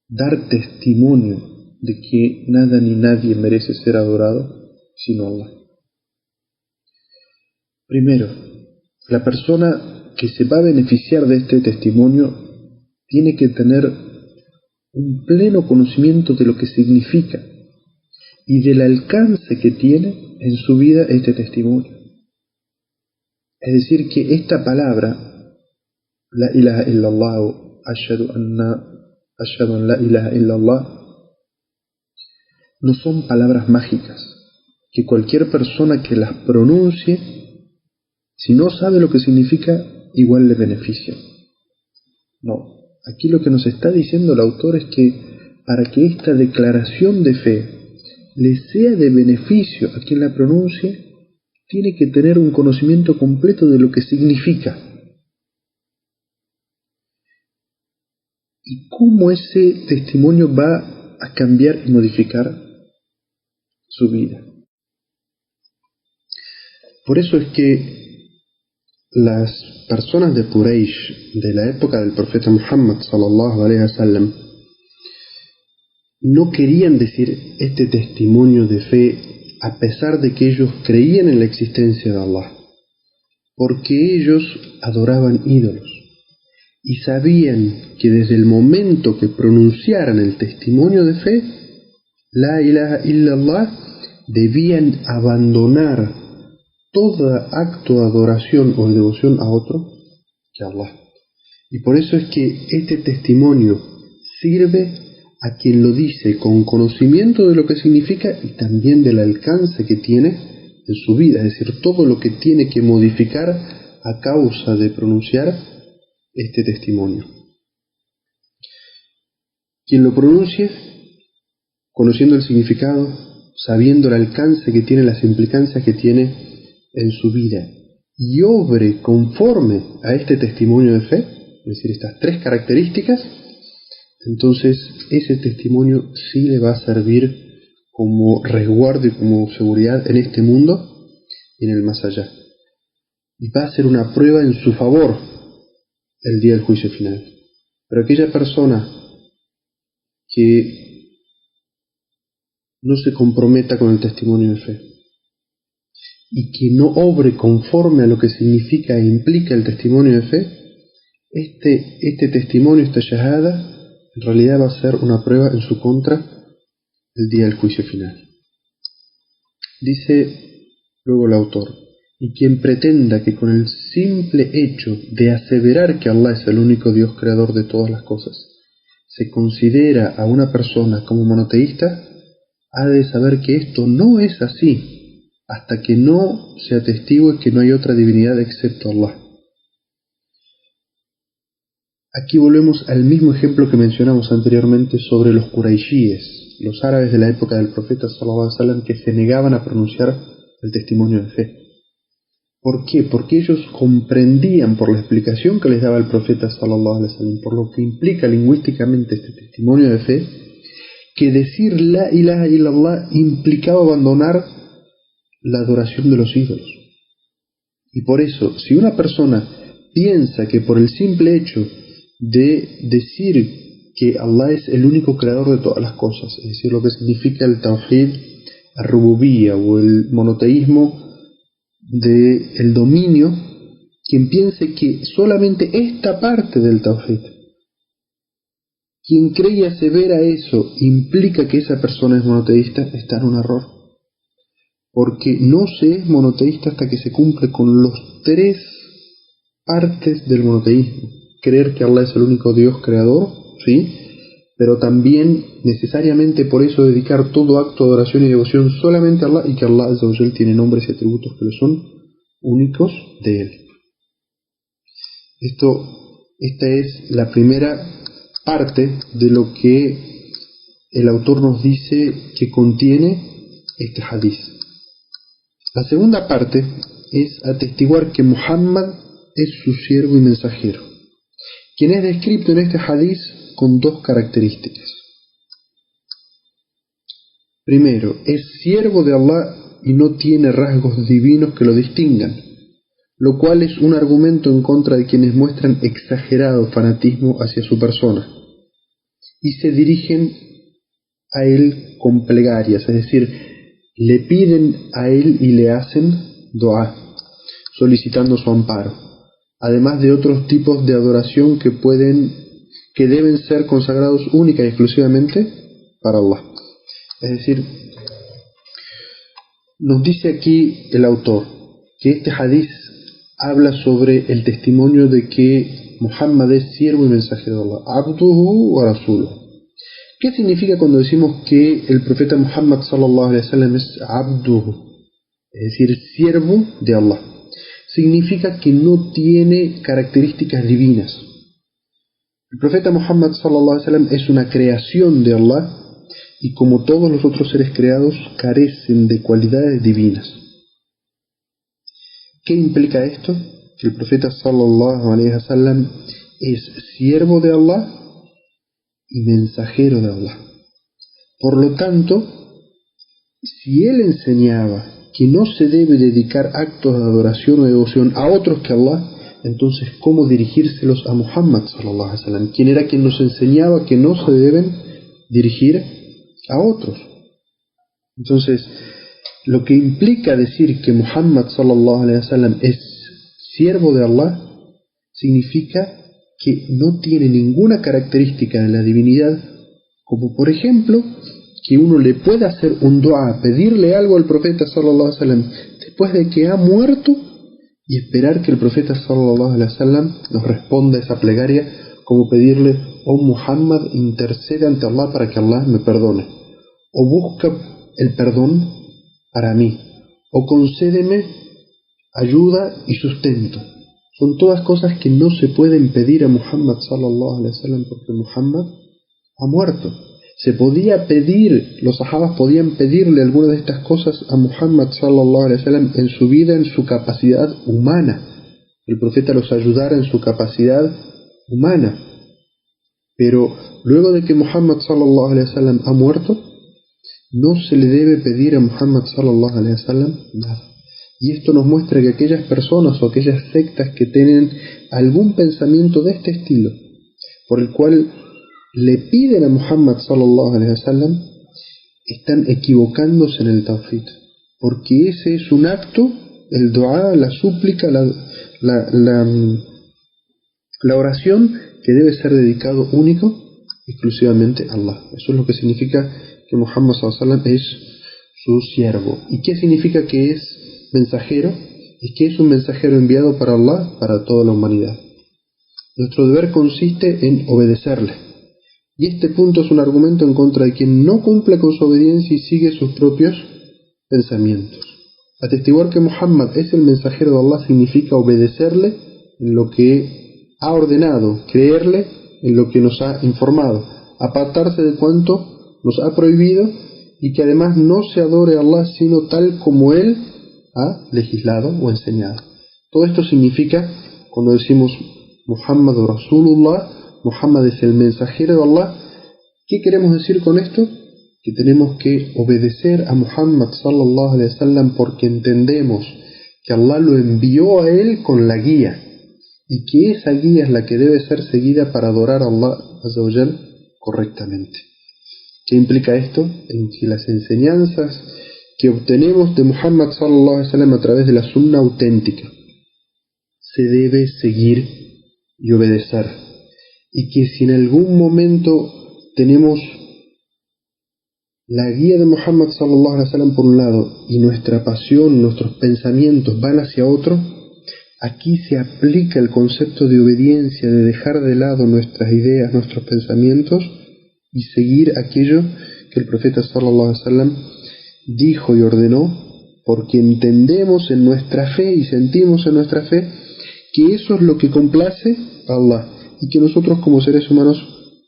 Dar testimonio de que nada ni nadie merece ser adorado sino Allah. Primero, la persona que se va a beneficiar de este testimonio tiene que tener un pleno conocimiento de lo que significa y del alcance que tiene en su vida este testimonio. Es decir, que esta palabra, la ilaha illallah o ashhadu an la ilaha illallah, no son palabras mágicas, que cualquier persona que las pronuncie, si no sabe lo que significa, igual le beneficia. No, aquí lo que nos está diciendo el autor es que para que esta declaración de fe le sea de beneficio a quien la pronuncie, tiene que tener un conocimiento completo de lo que significa y cómo ese testimonio va a cambiar y modificar su vida. Por eso es que las personas de Quraysh de la época del profeta Muhammad sallallahu alaihi wasallam no querían decir este testimonio de fe a pesar de que ellos creían en la existencia de Allah, porque ellos adoraban ídolos y sabían que desde el momento que pronunciaran el testimonio de fe, la ilaha illallah, debían abandonar todo acto de adoración o de devoción a otro que Allah. Y por eso es que este testimonio sirve a quien lo dice con conocimiento de lo que significa y también del alcance que tiene en su vida, es decir, todo lo que tiene que modificar a causa de pronunciar este testimonio. Quien lo pronuncie, conociendo el significado, sabiendo el alcance que tiene, las implicancias que tiene en su vida, y obre conforme a este testimonio de fe, es decir, estas tres características, entonces ese testimonio sí le va a servir como resguardo y como seguridad en este mundo y en el más allá. Y va a ser una prueba en su favor el día del juicio final. Pero aquella persona que no se comprometa con el testimonio de fe y que no obre conforme a lo que significa e implica el testimonio de fe, este testimonio, esta shahada, en realidad va a ser una prueba en su contra el día del juicio final. Dice luego el autor: y quien pretenda que con el simple hecho de aseverar que Allah es el único Dios creador de todas las cosas, se considera a una persona como monoteísta, ha de saber que esto no es así, hasta que no se atestigue que no hay otra divinidad excepto Allah. Aquí volvemos al mismo ejemplo que mencionamos anteriormente sobre los Quraishíes, los árabes de la época del profeta sallallahu alaihi wasallam, que se negaban a pronunciar el testimonio de fe. ¿Por qué? Porque ellos comprendían por la explicación que les daba el profeta sallallahu alaihi wasallam, por lo que implica lingüísticamente este testimonio de fe, que decir la ilaha illallah implicaba abandonar la adoración de los ídolos. Y por eso, si una persona piensa que por el simple hecho de decir que Allah es el único creador de todas las cosas, es decir, lo que significa el tawhid ar-rububiyyah o el monoteísmo del dominio, quien piense que solamente esta parte del tawhid, quien cree y asevera eso, implica que esa persona es monoteísta, está en un error. Porque no se es monoteísta hasta que se cumple con los tres partes del monoteísmo. Creer que Allah es el único Dios creador, ¿sí? Pero también necesariamente por eso dedicar todo acto de adoración y devoción solamente a Allah, y que Allah Azza wa Jal tiene nombres y atributos que lo son únicos de Él. Esta es la primera parte de lo que el autor nos dice que contiene este hadiz. La segunda parte es atestiguar que Muhammad es su siervo y mensajero, quien es descrito en este hadiz con dos características. Primero, es siervo de Allah y no tiene rasgos divinos que lo distingan, lo cual es un argumento en contra de quienes muestran exagerado fanatismo hacia su persona y se dirigen a él con plegarias, es decir, le piden a él y le hacen dua, solicitando su amparo, además de otros tipos de adoración que deben ser consagrados única y exclusivamente para Allah. Es decir, nos dice aquí el autor que este hadiz habla sobre el testimonio de que Muhammad es siervo y mensajero de Allah, abduhu wa rasuluhu. ¿Qué significa cuando decimos que el profeta Muhammad sallallahu alaihi wasallam es abduhu? Es decir, siervo de Allah. significa que no tiene características divinas. El profeta Muhammad sallallahu alaihi wasallam es una creación de Allah y como todos los otros seres creados carecen de cualidades divinas. ¿Qué implica esto? Que el profeta sallallahu alaihi wasallam es siervo de Allah y mensajero de Allah. Por lo tanto, si él enseñaba que no se debe dedicar actos de adoración o devoción a otros que Allah, entonces ¿cómo dirigírselos a Muhammad sallallahu alaihi wasallam? ¿Quién era quien nos enseñaba que no se deben dirigir a otros? Entonces, lo que implica decir que Muhammad sallallahu alaihi wasallam es siervo de Allah significa que no tiene ninguna característica de la divinidad, como por ejemplo que uno le pueda hacer un dua, pedirle algo al profeta sallallahu alaihi wasallam después de que ha muerto y esperar que el profeta sallallahu alaihi wasallam nos responda esa plegaria, como pedirle: oh Muhammad, intercede ante Allah para que Allah me perdone, o busca el perdón para mí, o concédeme ayuda y sustento. Son todas cosas que no se pueden pedir a Muhammad sallallahu alaihi wasallam porque Muhammad ha muerto. Se podía pedir, los sahabas podían pedirle algunas de estas cosas a Muhammad sallallahu alaihi wasallam en su vida, en su capacidad humana. El profeta los ayudara en su capacidad humana. Pero luego de que Muhammad sallallahu alaihi wasallam ha muerto, no se le debe pedir a Muhammad sallallahu alaihi wasallam nada. Y esto nos muestra que aquellas personas o aquellas sectas que tienen algún pensamiento de este estilo, por el cual le piden a Muhammad sallallahu alaihi wasallam, están equivocándose en el tawhid, porque ese es un acto, el dua, la súplica, la oración que debe ser dedicado único, exclusivamente a Allah. Eso es lo que significa que Muhammad sallallahu alaihi wasallam es su siervo. ¿Y qué significa que es mensajero? Es que es un mensajero enviado para Allah, para toda la humanidad. Nuestro deber consiste en obedecerle. Y este punto es un argumento en contra de quien no cumple con su obediencia y sigue sus propios pensamientos. Atestiguar que Muhammad es el mensajero de Allah significa obedecerle en lo que ha ordenado, creerle en lo que nos ha informado, apartarse de cuanto nos ha prohibido y que además no se adore a Allah sino tal como Él ha legislado o enseñado. Todo esto significa, cuando decimos Muhammad Rasulullah, Muhammad es el mensajero de Allah, ¿qué queremos decir con esto? Que tenemos que obedecer a Muhammad sallallahu alaihi wasallam porque entendemos que Allah lo envió a él con la guía y que esa guía es la que debe ser seguida para adorar a Allah azza wa jal correctamente. ¿Qué implica esto? En que las enseñanzas que obtenemos de Muhammad sallallahu alaihi wasallam a través de la sunna auténtica se debe seguir y obedecer. Y que si en algún momento tenemos la guía de Muhammad sallallahu alaihi wasallam por un lado y nuestra pasión, nuestros pensamientos van hacia otro, aquí se aplica el concepto de obediencia, de dejar de lado nuestras ideas, nuestros pensamientos y seguir aquello que el profeta sallallahu alaihi wasallam dijo y ordenó, porque entendemos en nuestra fe y sentimos en nuestra fe que eso es lo que complace a Allah. Y que nosotros como seres humanos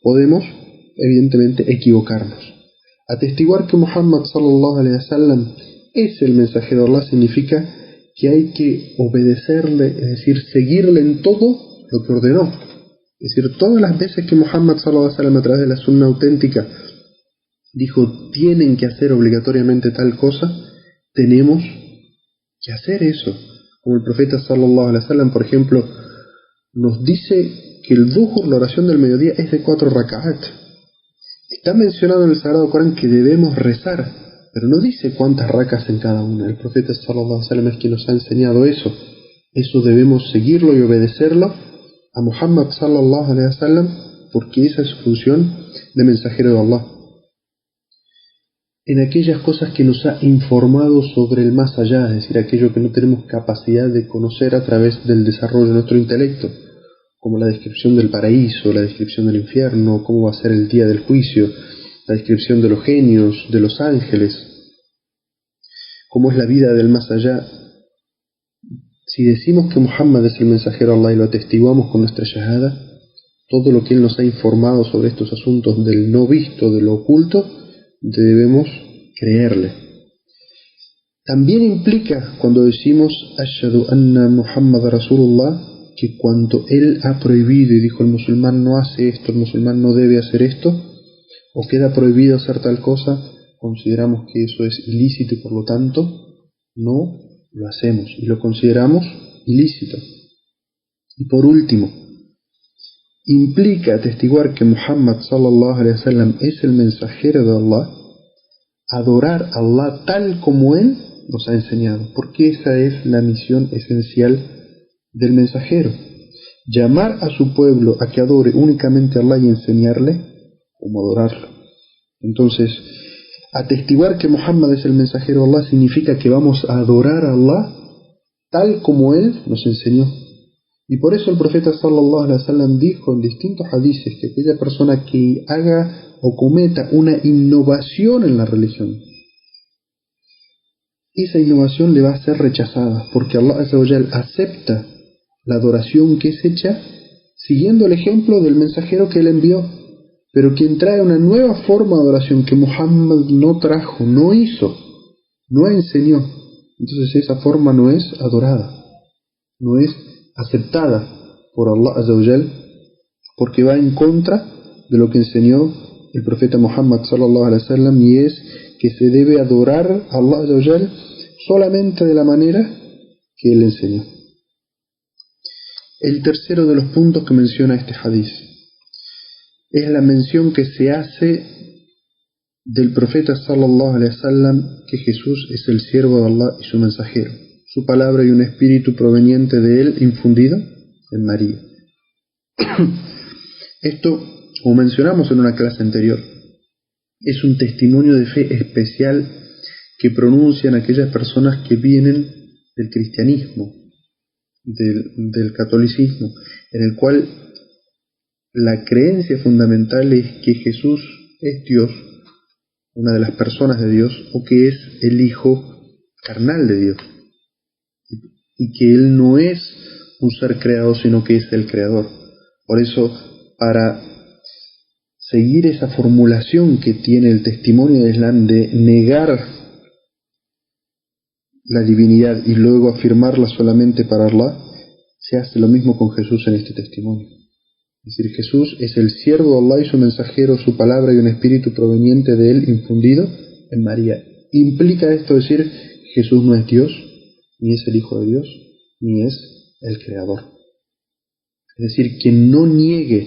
podemos, evidentemente, equivocarnos. Atestiguar que Muhammad sallallahu alaihi wasallam es el mensajero de Allah significa que hay que obedecerle, es decir, seguirle en todo lo que ordenó. Es decir, todas las veces que Muhammad sallallahu alaihi wasallam a través de la sunna auténtica dijo tienen que hacer obligatoriamente tal cosa, tenemos que hacer eso. Como el profeta sallallahu alaihi wasallam, por ejemplo, nos dice que el dhuhr, la oración del mediodía, es de 4 raka'at. Está mencionado en el Sagrado Corán que debemos rezar, pero no dice cuántas rakas en cada una. El profeta sallallahu alaihi wasallam es quien nos ha enseñado eso. Eso debemos seguirlo y obedecerlo a Muhammad sallallahu alaihi wasallam porque esa es su función de mensajero de Allah. En aquellas cosas que nos ha informado sobre el más allá, es decir, aquello que no tenemos capacidad de conocer a través del desarrollo de nuestro intelecto, como la descripción del paraíso, la descripción del infierno, cómo va a ser el día del juicio, la descripción de los genios, de los ángeles, cómo es la vida del más allá. Si decimos que Muhammad es el mensajero de Allah y lo atestiguamos con nuestra shahada, todo lo que él nos ha informado sobre estos asuntos del no visto, de lo oculto, debemos creerle. También implica, cuando decimos Ashhadu anna Muhammad Rasulullah, que cuando él ha prohibido y dijo el musulmán no hace esto, el musulmán no debe hacer esto, o queda prohibido hacer tal cosa, consideramos que eso es ilícito y por lo tanto no lo hacemos y lo consideramos ilícito. Y por último, implica atestiguar que Muhammad sallallahu alaihi wasallam es el mensajero de Allah, adorar a Allah tal como él nos ha enseñado, porque esa es la misión esencial del mensajero: llamar a su pueblo a que adore únicamente a Allah y enseñarle cómo adorarlo. Entonces, atestiguar que Muhammad es el mensajero de Allah significa que vamos a adorar a Allah tal como él nos enseñó. Y por eso el profeta sallallahu alaihi wasallam dijo en distintos hadices que aquella persona que haga o cometa una innovación en la religión, esa innovación le va a ser rechazada, porque Allah Azza wa Jal acepta la adoración que es hecha siguiendo el ejemplo del mensajero que él envió. Pero quien trae una nueva forma de adoración que Muhammad no trajo, no hizo, no enseñó, entonces esa forma no es adorada, no es aceptada por Allah Azza wa Jal, porque va en contra de lo que enseñó el profeta Muhammad sallallahu alaihi wasallam, y es que se debe adorar a Allah Azza wa Jal solamente de la manera que él enseñó. El tercero de los puntos que menciona este hadiz es la mención que se hace del profeta sallallahu alaihi wasallam que Jesús es el siervo de Allah y su mensajero, su palabra y un espíritu proveniente de él infundido en María. Esto, como mencionamos en una clase anterior, es un testimonio de fe especial que pronuncian aquellas personas que vienen del cristianismo, del catolicismo, en el cual la creencia fundamental es que Jesús es Dios, una de las personas de Dios, o que es el Hijo carnal de Dios, y que Él no es un ser creado, sino que es el Creador. Por eso, para seguir esa formulación que tiene el testimonio de Islam de negar la divinidad y luego afirmarla solamente para Allah, se hace lo mismo con Jesús en este testimonio. Es decir, Jesús es el siervo de Allah y su mensajero, su palabra y un espíritu proveniente de él infundido en María. ¿Implica esto decir Jesús no es Dios, ni es el Hijo de Dios, ni es el Creador? Es decir, quien no niegue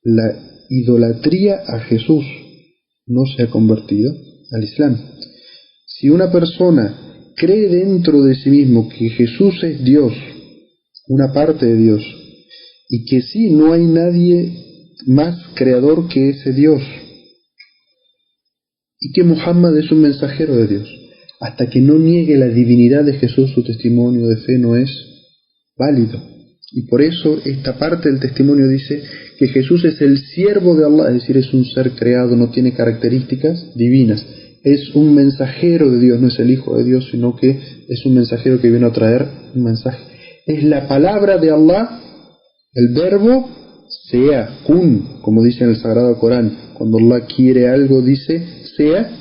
la idolatría a Jesús no se ha convertido al Islam. Si una persona cree dentro de sí mismo que Jesús es Dios, una parte de Dios, y que sí, no hay nadie más creador que ese Dios, y que Muhammad es un mensajero de Dios, hasta que no niegue la divinidad de Jesús, su testimonio de fe no es válido. Y por eso esta parte del testimonio dice que Jesús es el siervo de Allah, es decir, es un ser creado, no tiene características divinas, es un mensajero de Dios, no es el Hijo de Dios, sino que es un mensajero que viene a traer un mensaje. Es la palabra de Allah, el verbo sea, kun, como dice en el Sagrado Corán. Cuando Allah quiere algo dice sea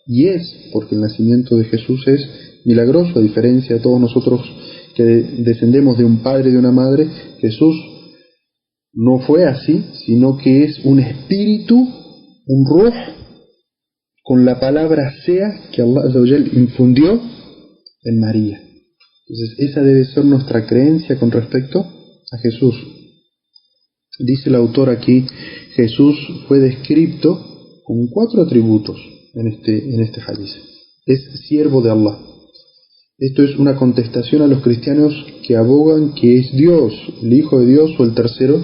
y es, porque el nacimiento de Jesús es milagroso, a diferencia de todos nosotros que descendemos de un padre y de una madre. Jesús no fue así, sino que es un espíritu, un ruh, con la palabra sea que Allah Azza wa Jal infundió en María. Entonces esa debe ser nuestra creencia con respecto a Jesús. Dice el autor aquí, Jesús fue descrito con 4 atributos en este hadiz. Es siervo de Allah. Esto es una contestación a los cristianos que abogan que es Dios, el Hijo de Dios o el tercero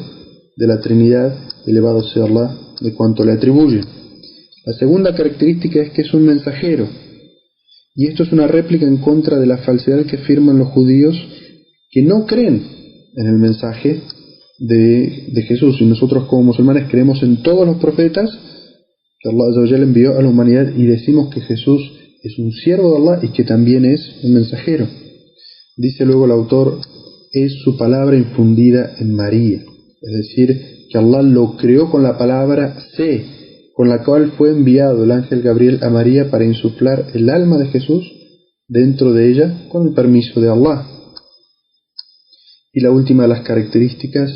de la Trinidad, elevado sea Allah de cuanto le atribuyen. La segunda característica es que es un mensajero. Y esto es una réplica en contra de la falsedad que afirman los judíos que no creen en el mensaje de Jesús. Y nosotros como musulmanes creemos en todos los profetas que Allah Azza wa Jalla envió a la humanidad y decimos que Jesús es un siervo de Allah y que también es un mensajero. Dice luego el autor, es su palabra infundida en María, es decir, que Allah lo creó con la palabra sé, con la cual fue enviado el ángel Gabriel a María para insuflar el alma de Jesús dentro de ella con el permiso de Allah. Y la última de las características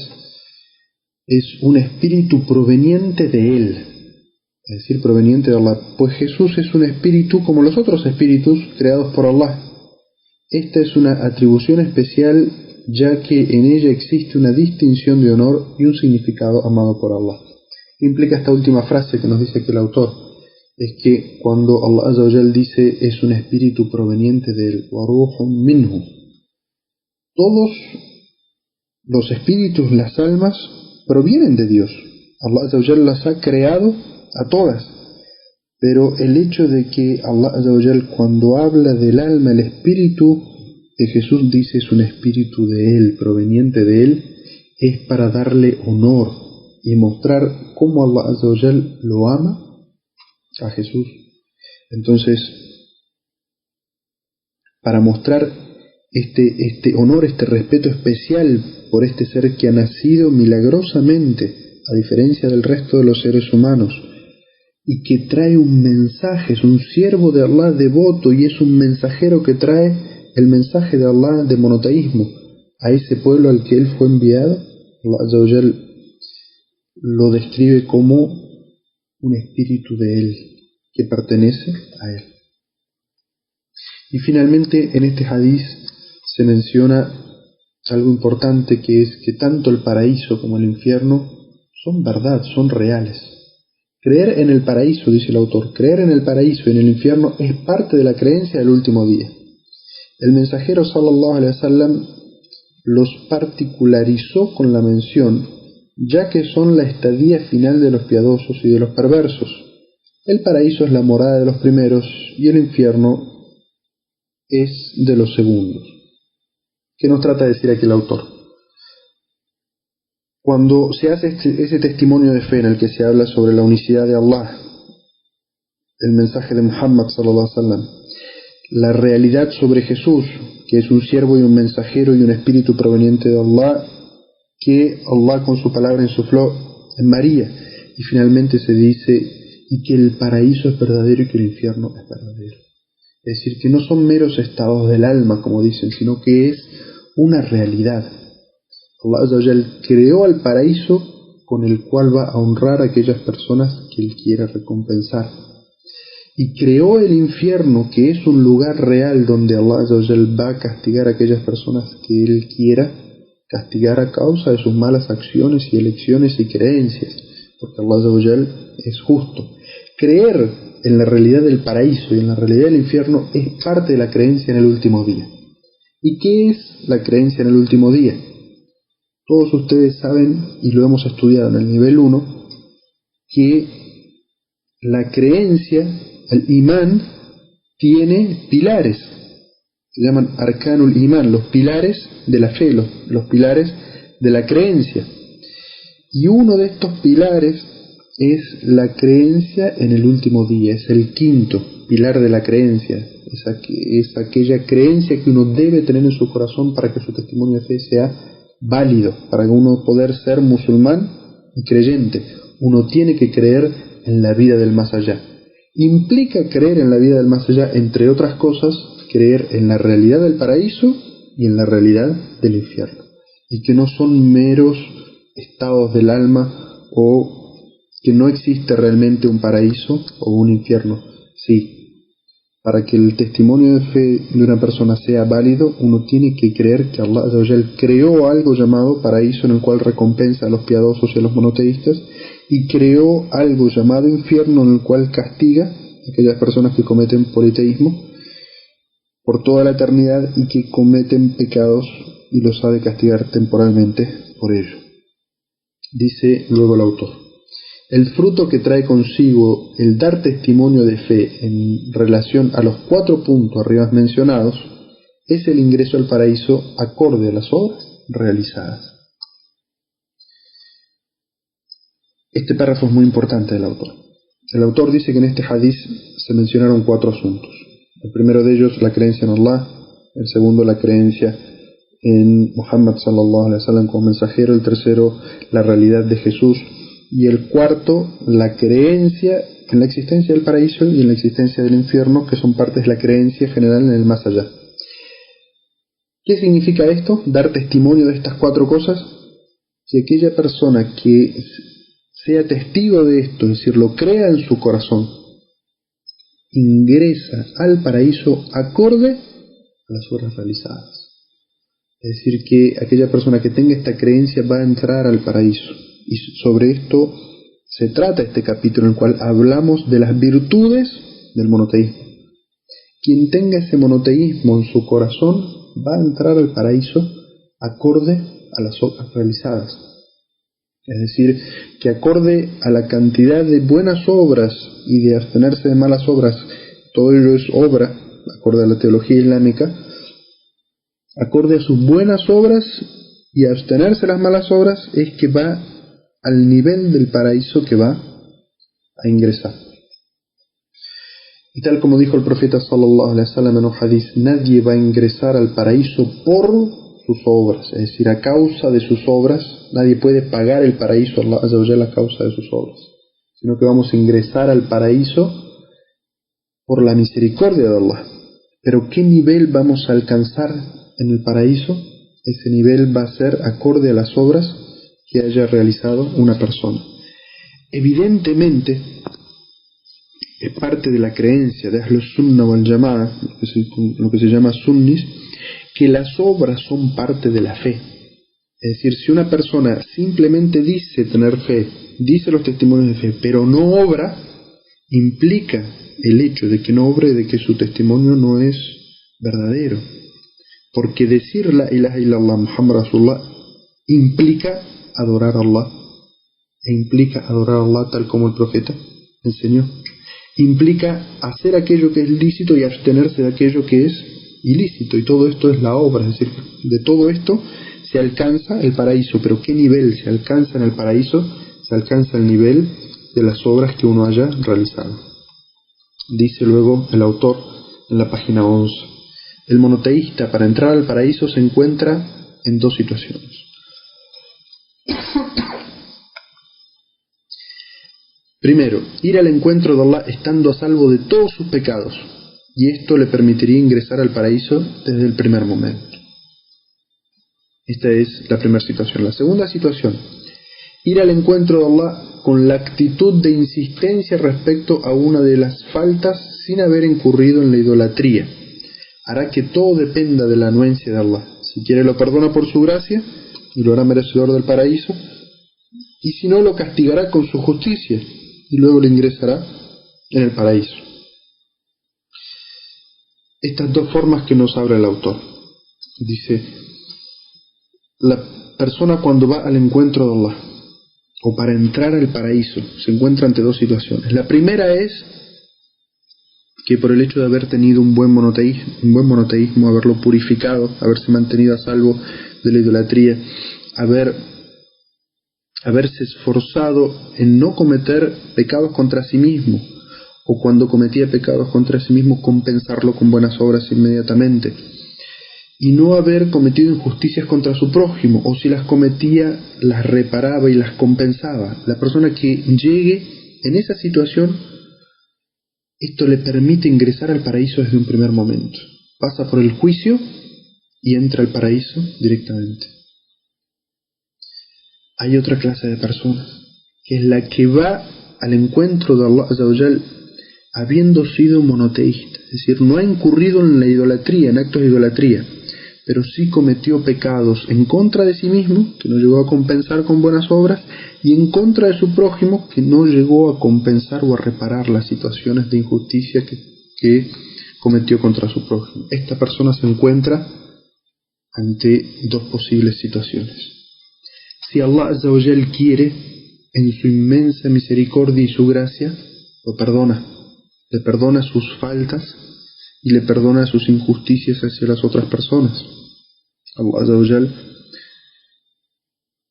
es un espíritu proveniente de Él, es decir, proveniente de Allah, pues Jesús es un espíritu como los otros espíritus creados por Allah. Esta es una atribución especial, ya que en ella existe una distinción de honor y un significado amado por Allah. ¿Qué implica esta última frase que nos dice aquí el autor? Es que cuando Allah Azza wa Jal dice es un espíritu proveniente de Él, وَرُوحٌ مِّنْهُ, todos los espíritus, las almas, provienen de Dios. Allah Azza wa Jal las ha creado a todas. Pero el hecho de que Allah Azza wa Jal, cuando habla del alma, el espíritu de Jesús, dice es un espíritu de Él, proveniente de Él, es para darle honor y mostrar cómo Allah Azza wa Jal lo ama a Jesús. Entonces, para mostrar este honor, este respeto especial por este ser que ha nacido milagrosamente, a diferencia del resto de los seres humanos, y que trae un mensaje, es un siervo de Allah devoto y es un mensajero que trae el mensaje de Allah de monoteísmo a ese pueblo al que él fue enviado, Allah Azza wa Jal lo describe como un espíritu de él que pertenece a él. Y finalmente en este hadiz se menciona algo importante, que es que tanto el paraíso como el infierno son verdad, son reales. Creer en el paraíso, dice el autor, creer en el paraíso y en el infierno es parte de la creencia del último día. El mensajero sallallahu alaihi wasallam los particularizó con la mención, ya que son la estadía final de los piadosos y de los perversos. El paraíso es la morada de los primeros y el infierno es de los segundos. ¿Qué nos trata de decir aquí el autor? Cuando se hace ese testimonio de fe en el que se habla sobre la unicidad de Allah, el mensaje de Muhammad sallallahu alaihi wasallam, la realidad sobre Jesús, que es un siervo y un mensajero y un espíritu proveniente de Allah, que Allah con su palabra insufló en María, y finalmente se dice y que el paraíso es verdadero y que el infierno es verdadero. Es decir, que no son meros estados del alma, como dicen, sino que es una realidad. Allah Azza wa Jal creó al paraíso con el cual va a honrar a aquellas personas que Él quiera recompensar. Y creó el infierno, que es un lugar real donde Allah Azza wa Jal va a castigar a aquellas personas que Él quiera castigar a causa de sus malas acciones y elecciones y creencias, porque Allah Azza wa Jal es justo. Creer en la realidad del paraíso y en la realidad del infierno es parte de la creencia en el último día. ¿Y qué es la creencia en el último día? Todos ustedes saben, y lo hemos estudiado en el nivel 1, que la creencia, el imán, tiene pilares. Se llaman arkanul imán, los pilares de la fe, los pilares de la creencia. Y uno de estos pilares es la creencia en el último día, es el quinto pilar de la creencia, es aquella creencia que uno debe tener en su corazón para que su testimonio de fe sea válido, para que uno poder ser musulmán y creyente. Uno tiene que creer en la vida del más allá. Implica creer en la vida del más allá, entre otras cosas, creer en la realidad del paraíso y en la realidad del infierno, y que no son meros estados del alma, o que no existe realmente un paraíso o un infierno. Sí, para que el testimonio de fe de una persona sea válido, uno tiene que creer que Allah Azza wa Jal creó algo llamado paraíso, en el cual recompensa a los piadosos y a los monoteístas, y creó algo llamado infierno, en el cual castiga a aquellas personas que cometen politeísmo por toda la eternidad y que cometen pecados, y los ha de castigar temporalmente por ello. Dice luego el autor: el fruto que trae consigo el dar testimonio de fe en relación a los 4 puntos arriba mencionados es el ingreso al paraíso acorde a las obras realizadas. Este párrafo es muy importante del autor. El autor dice que en este hadiz se mencionaron 4 asuntos. El primero de ellos, la creencia en Allah. El segundo, la creencia en Muhammad sallallahu alaihi wasallam como mensajero. El tercero, la realidad de Jesús. Y el cuarto, la creencia en la existencia del paraíso y en la existencia del infierno, que son partes de la creencia general en el más allá. ¿Qué significa esto? Dar testimonio de estas cuatro cosas. Si aquella persona que sea testigo de esto, es decir, lo crea en su corazón, ingresa al paraíso acorde a las obras realizadas. Es decir, que aquella persona que tenga esta creencia va a entrar al paraíso. Y sobre esto se trata este capítulo en el cual hablamos de las virtudes del monoteísmo. Quien tenga ese monoteísmo en su corazón va a entrar al paraíso acorde a las obras realizadas. Es decir, que acorde a la cantidad de buenas obras y de abstenerse de malas obras, todo ello es obra, acorde a la teología islámica, acorde a sus buenas obras y abstenerse de las malas obras, es que va al nivel del paraíso que va a ingresar. Y tal como dijo el profeta sallallahu alaihi wasallam en un hadith, nadie va a ingresar al paraíso por sus obras, es decir, a causa de sus obras. Nadie puede pagar el paraíso Allah Azza wa Jalla a causa de sus obras, sino que vamos a ingresar al paraíso por la misericordia de Allah. Pero ¿qué nivel vamos a alcanzar en el paraíso? Ese nivel va a ser acorde a las obras que haya realizado una persona. Evidentemente, es parte de la creencia de Ahlus Sunnah wal Jama'a, lo que se llama sunnis, que las obras son parte de la fe. Es decir, si una persona simplemente dice tener fe, dice los testimonios de fe, pero no obra, implica el hecho de que no obre, de que su testimonio no es verdadero. Porque decir la ilaha illallah Muhammad Rasulullah implica adorar a Allah, e implica adorar a Allah tal como el profeta enseñó. Implica hacer aquello que es lícito y abstenerse de aquello que es ilícito, y todo esto es la obra. Es decir, de todo esto se alcanza el paraíso. Pero ¿qué nivel se alcanza en el paraíso? Se alcanza el nivel de las obras que uno haya realizado. Dice luego el autor en la página 11: el monoteísta, para entrar al paraíso, se encuentra en dos situaciones. Primero, ir al encuentro de Allah estando a salvo de todos sus pecados, y esto le permitiría ingresar al paraíso desde el primer momento. Esta es la primera situación. La segunda situación, ir al encuentro de Allah con la actitud de insistencia respecto a una de las faltas sin haber incurrido en la idolatría. Hará que todo dependa de la anuencia de Allah. Si quiere lo perdona por su gracia y lo hará merecedor del paraíso, y si no, lo castigará con su justicia y luego le ingresará en el paraíso. Estas dos formas que nos habla el autor. Dice, la persona cuando va al encuentro de Allah o para entrar al paraíso se encuentra ante dos situaciones. La primera es que por el hecho de haber tenido un buen monoteísmo, haberlo purificado, haberse mantenido a salvo de la idolatría, haberse esforzado en no cometer pecados contra sí mismo, o cuando cometía pecados contra sí mismo compensarlo con buenas obras inmediatamente, y no haber cometido injusticias contra su prójimo, o si las cometía las reparaba y las compensaba. La persona que llegue en esa situación, esto le permite ingresar al paraíso desde un primer momento. Pasa por el juicio y entra al paraíso directamente. Hay otra clase de personas, que es la que va al encuentro de Allah Azza wa Jal habiendo sido monoteísta, es decir, no ha incurrido en la idolatría, en actos de idolatría, pero sí cometió pecados en contra de sí mismo, que no llegó a compensar con buenas obras, y en contra de su prójimo, que no llegó a compensar o a reparar las situaciones de injusticia que cometió contra su prójimo. Esta persona se encuentra ante dos posibles situaciones. Si Allah Azza wa Jal quiere, en su inmensa misericordia y su gracia, lo perdona. Le perdona sus faltas y le perdona sus injusticias hacia las otras personas. Allah Azza wa Jal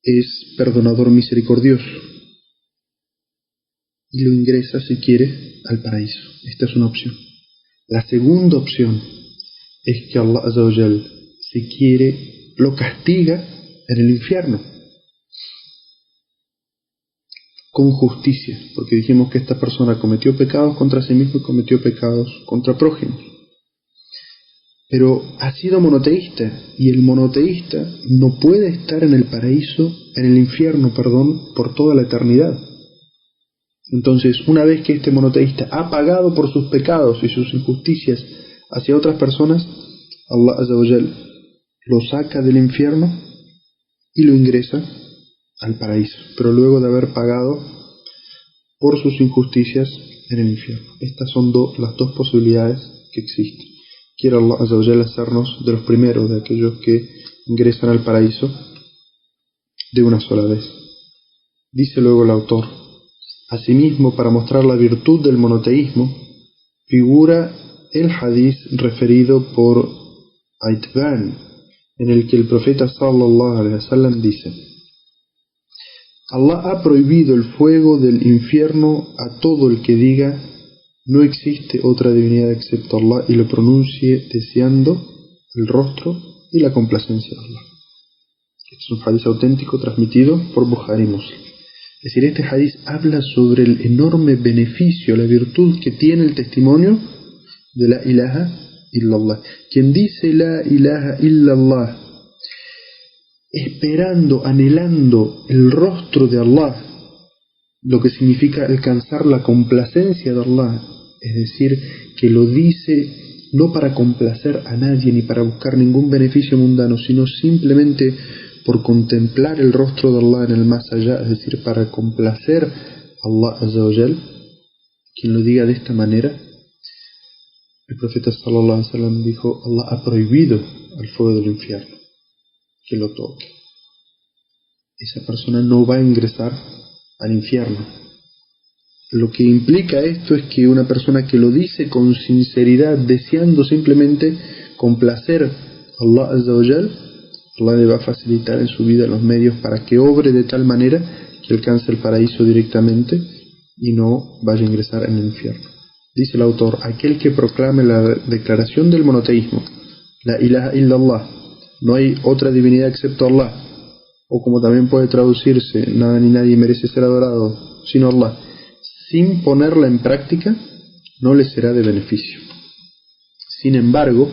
es perdonador misericordioso y lo ingresa, si quiere, al paraíso. Esta es una opción. La segunda opción es que Allah Azza wa Jal, si quiere, lo castiga en el infierno con justicia, porque dijimos que esta persona cometió pecados contra sí mismo y cometió pecados contra prójimos. Pero ha sido monoteísta, y el monoteísta no puede estar en el paraíso, en el infierno, por toda la eternidad. Entonces, una vez que este monoteísta ha pagado por sus pecados y sus injusticias hacia otras personas, Allah Azza wa Jal lo saca del infierno y lo ingresa al paraíso, pero luego de haber pagado por sus injusticias en el infierno. Estas son las dos posibilidades que existen. Quiere Allah Azza wa Jal hacernos de los primeros, de aquellos que ingresan al paraíso de una sola vez. Dice luego el autor: asimismo, para mostrar la virtud del monoteísmo, figura el hadiz referido por Aitban, en el que el profeta sallallahu alaihi wasallam dice: Allah ha prohibido el fuego del infierno a todo el que diga no existe otra divinidad excepto Allah y lo pronuncie deseando el rostro y la complacencia de Allah. Este es un hadiz auténtico transmitido por Bukhari y Muslim. Es decir, este hadiz habla sobre el enorme beneficio, la virtud que tiene el testimonio de la ilaha illallah. Quien dice la ilaha illallah esperando, anhelando el rostro de Allah, lo que significa alcanzar la complacencia de Allah, es decir, que lo dice no para complacer a nadie ni para buscar ningún beneficio mundano, sino simplemente por contemplar el rostro de Allah en el más allá, es decir, para complacer a Allah Azza wa Jal. Quien lo diga de esta manera, el profeta sallallahu alaihi wasallam dijo: Allah ha prohibido al fuego del infierno que lo toque. Esa persona no va a ingresar al infierno. Lo que implica esto es que una persona que lo dice con sinceridad, deseando simplemente complacer a Allah Azza wa Jal, Allah le va a facilitar en su vida los medios para que obre de tal manera que alcance el paraíso directamente y no vaya a ingresar en el infierno. Dice el autor: aquel que proclame la declaración del monoteísmo, la ilaha illallah, no hay otra divinidad excepto Allah, o como también puede traducirse, nada ni nadie merece ser adorado sino Allah, sin ponerla en práctica, no le será de beneficio. Sin embargo,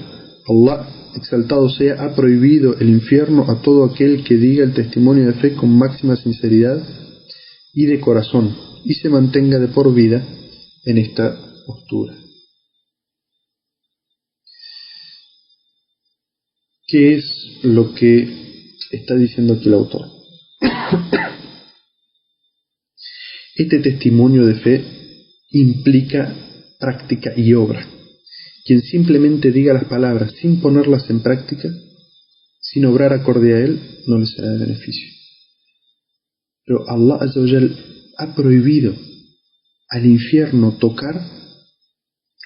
Allah, exaltado sea, ha prohibido el infierno a todo aquel que diga el testimonio de fe con máxima sinceridad y de corazón, y se mantenga de por vida en esta postura. ¿Qué es lo que está diciendo aquí el autor? Este testimonio de fe implica práctica y obra. Quien simplemente diga las palabras sin ponerlas en práctica, sin obrar acorde a él, no le será de beneficio. Pero Allah Azza wa Jal ha prohibido al infierno tocar,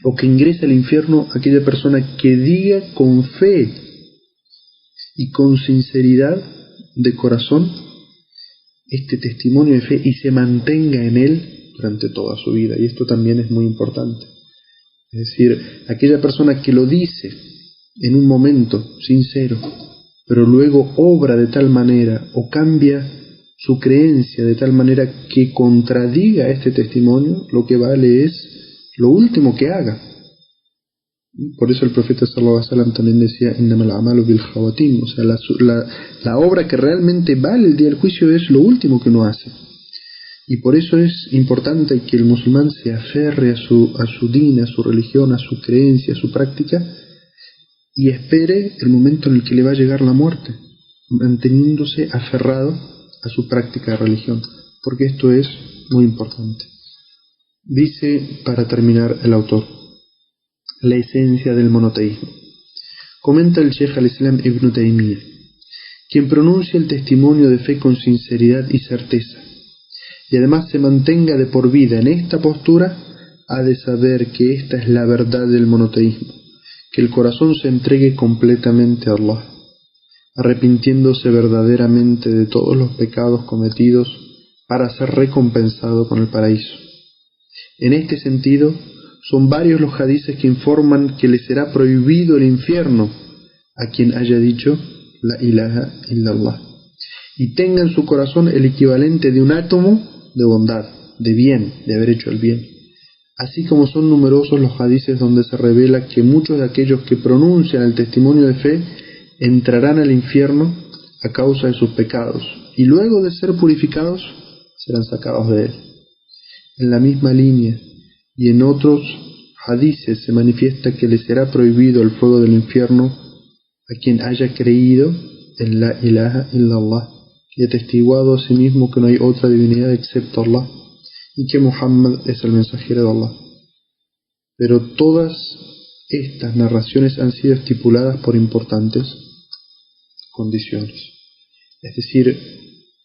o que ingrese al infierno aquella persona que diga con fe y con sinceridad de corazón este testimonio de fe y se mantenga en él durante toda su vida. Y esto también es muy importante. Es decir, aquella persona que lo dice en un momento sincero, pero luego obra de tal manera o cambia su creencia de tal manera que contradiga este testimonio, lo que vale es lo último que haga. Por eso el profeta sallallahu alaihi wasallam también decía: innamal a'malu bil khawatim, o sea, la obra que realmente vale el día del juicio es lo último que uno hace. Y por eso es importante que el musulmán se aferre a su din, a su religión, a su creencia, a su práctica, y espere el momento en el que le va a llegar la muerte, manteniéndose aferrado a su práctica de religión, porque esto es muy importante. Dice, para terminar, el autor, la esencia del monoteísmo. Comenta el Sheikh al-Islam Ibn Taymiyyah: quien pronuncia el testimonio de fe con sinceridad y certeza, y además se mantenga de por vida en esta postura, ha de saber que esta es la verdad del monoteísmo, que el corazón se entregue completamente a Allah, arrepintiéndose verdaderamente de todos los pecados cometidos para ser recompensado con el paraíso. En este sentido, Son varios los hadices que informan que le será prohibido el infierno a quien haya dicho la ilaha illallah y tenga en su corazón el equivalente de un átomo de bondad, de bien, de haber hecho el bien. Así como son numerosos los hadices donde se revela que muchos de aquellos que pronuncian el testimonio de fe entrarán al infierno a causa de sus pecados y luego de ser purificados serán sacados de él. En la misma línea y en otros hadices se manifiesta que le será prohibido el fuego del infierno a quien haya creído en la ilaha illallah y atestiguado a sí mismo que no hay otra divinidad excepto Allah y que Muhammad es el mensajero de Allah. Pero todas estas narraciones han sido estipuladas por importantes condiciones. Es decir,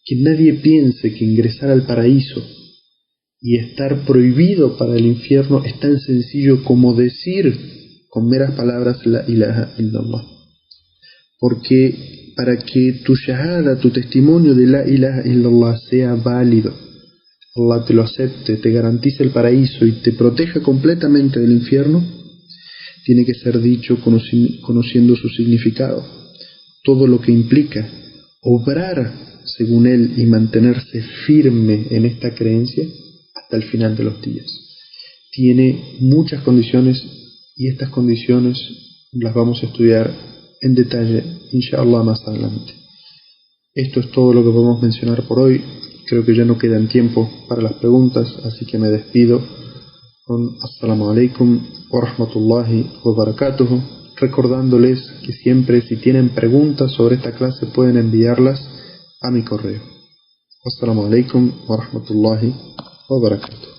que nadie piense que ingresar al paraíso y estar prohibido para el infierno es tan sencillo como decir con meras palabras la ilaha illallah. Porque para que tu shahada, tu testimonio de la ilaha illallah sea válido, Allah te lo acepte, te garantice el paraíso y te proteja completamente del infierno, tiene que ser dicho conociendo su significado, todo lo que implica, obrar según él y mantenerse firme en esta creencia hasta el final de los días. Tiene muchas condiciones y estas condiciones las vamos a estudiar en detalle, inshallah, más adelante. Esto es todo lo que podemos mencionar por hoy. Creo que ya no queda tiempo para las preguntas, así que me despido con Assalamu alaikum wa rahmatullahi wa barakatuh, recordándoles que siempre si tienen preguntas sobre esta clase pueden enviarlas a mi correo. Assalamu alaikum wa rahmatullahi wa barakatuh.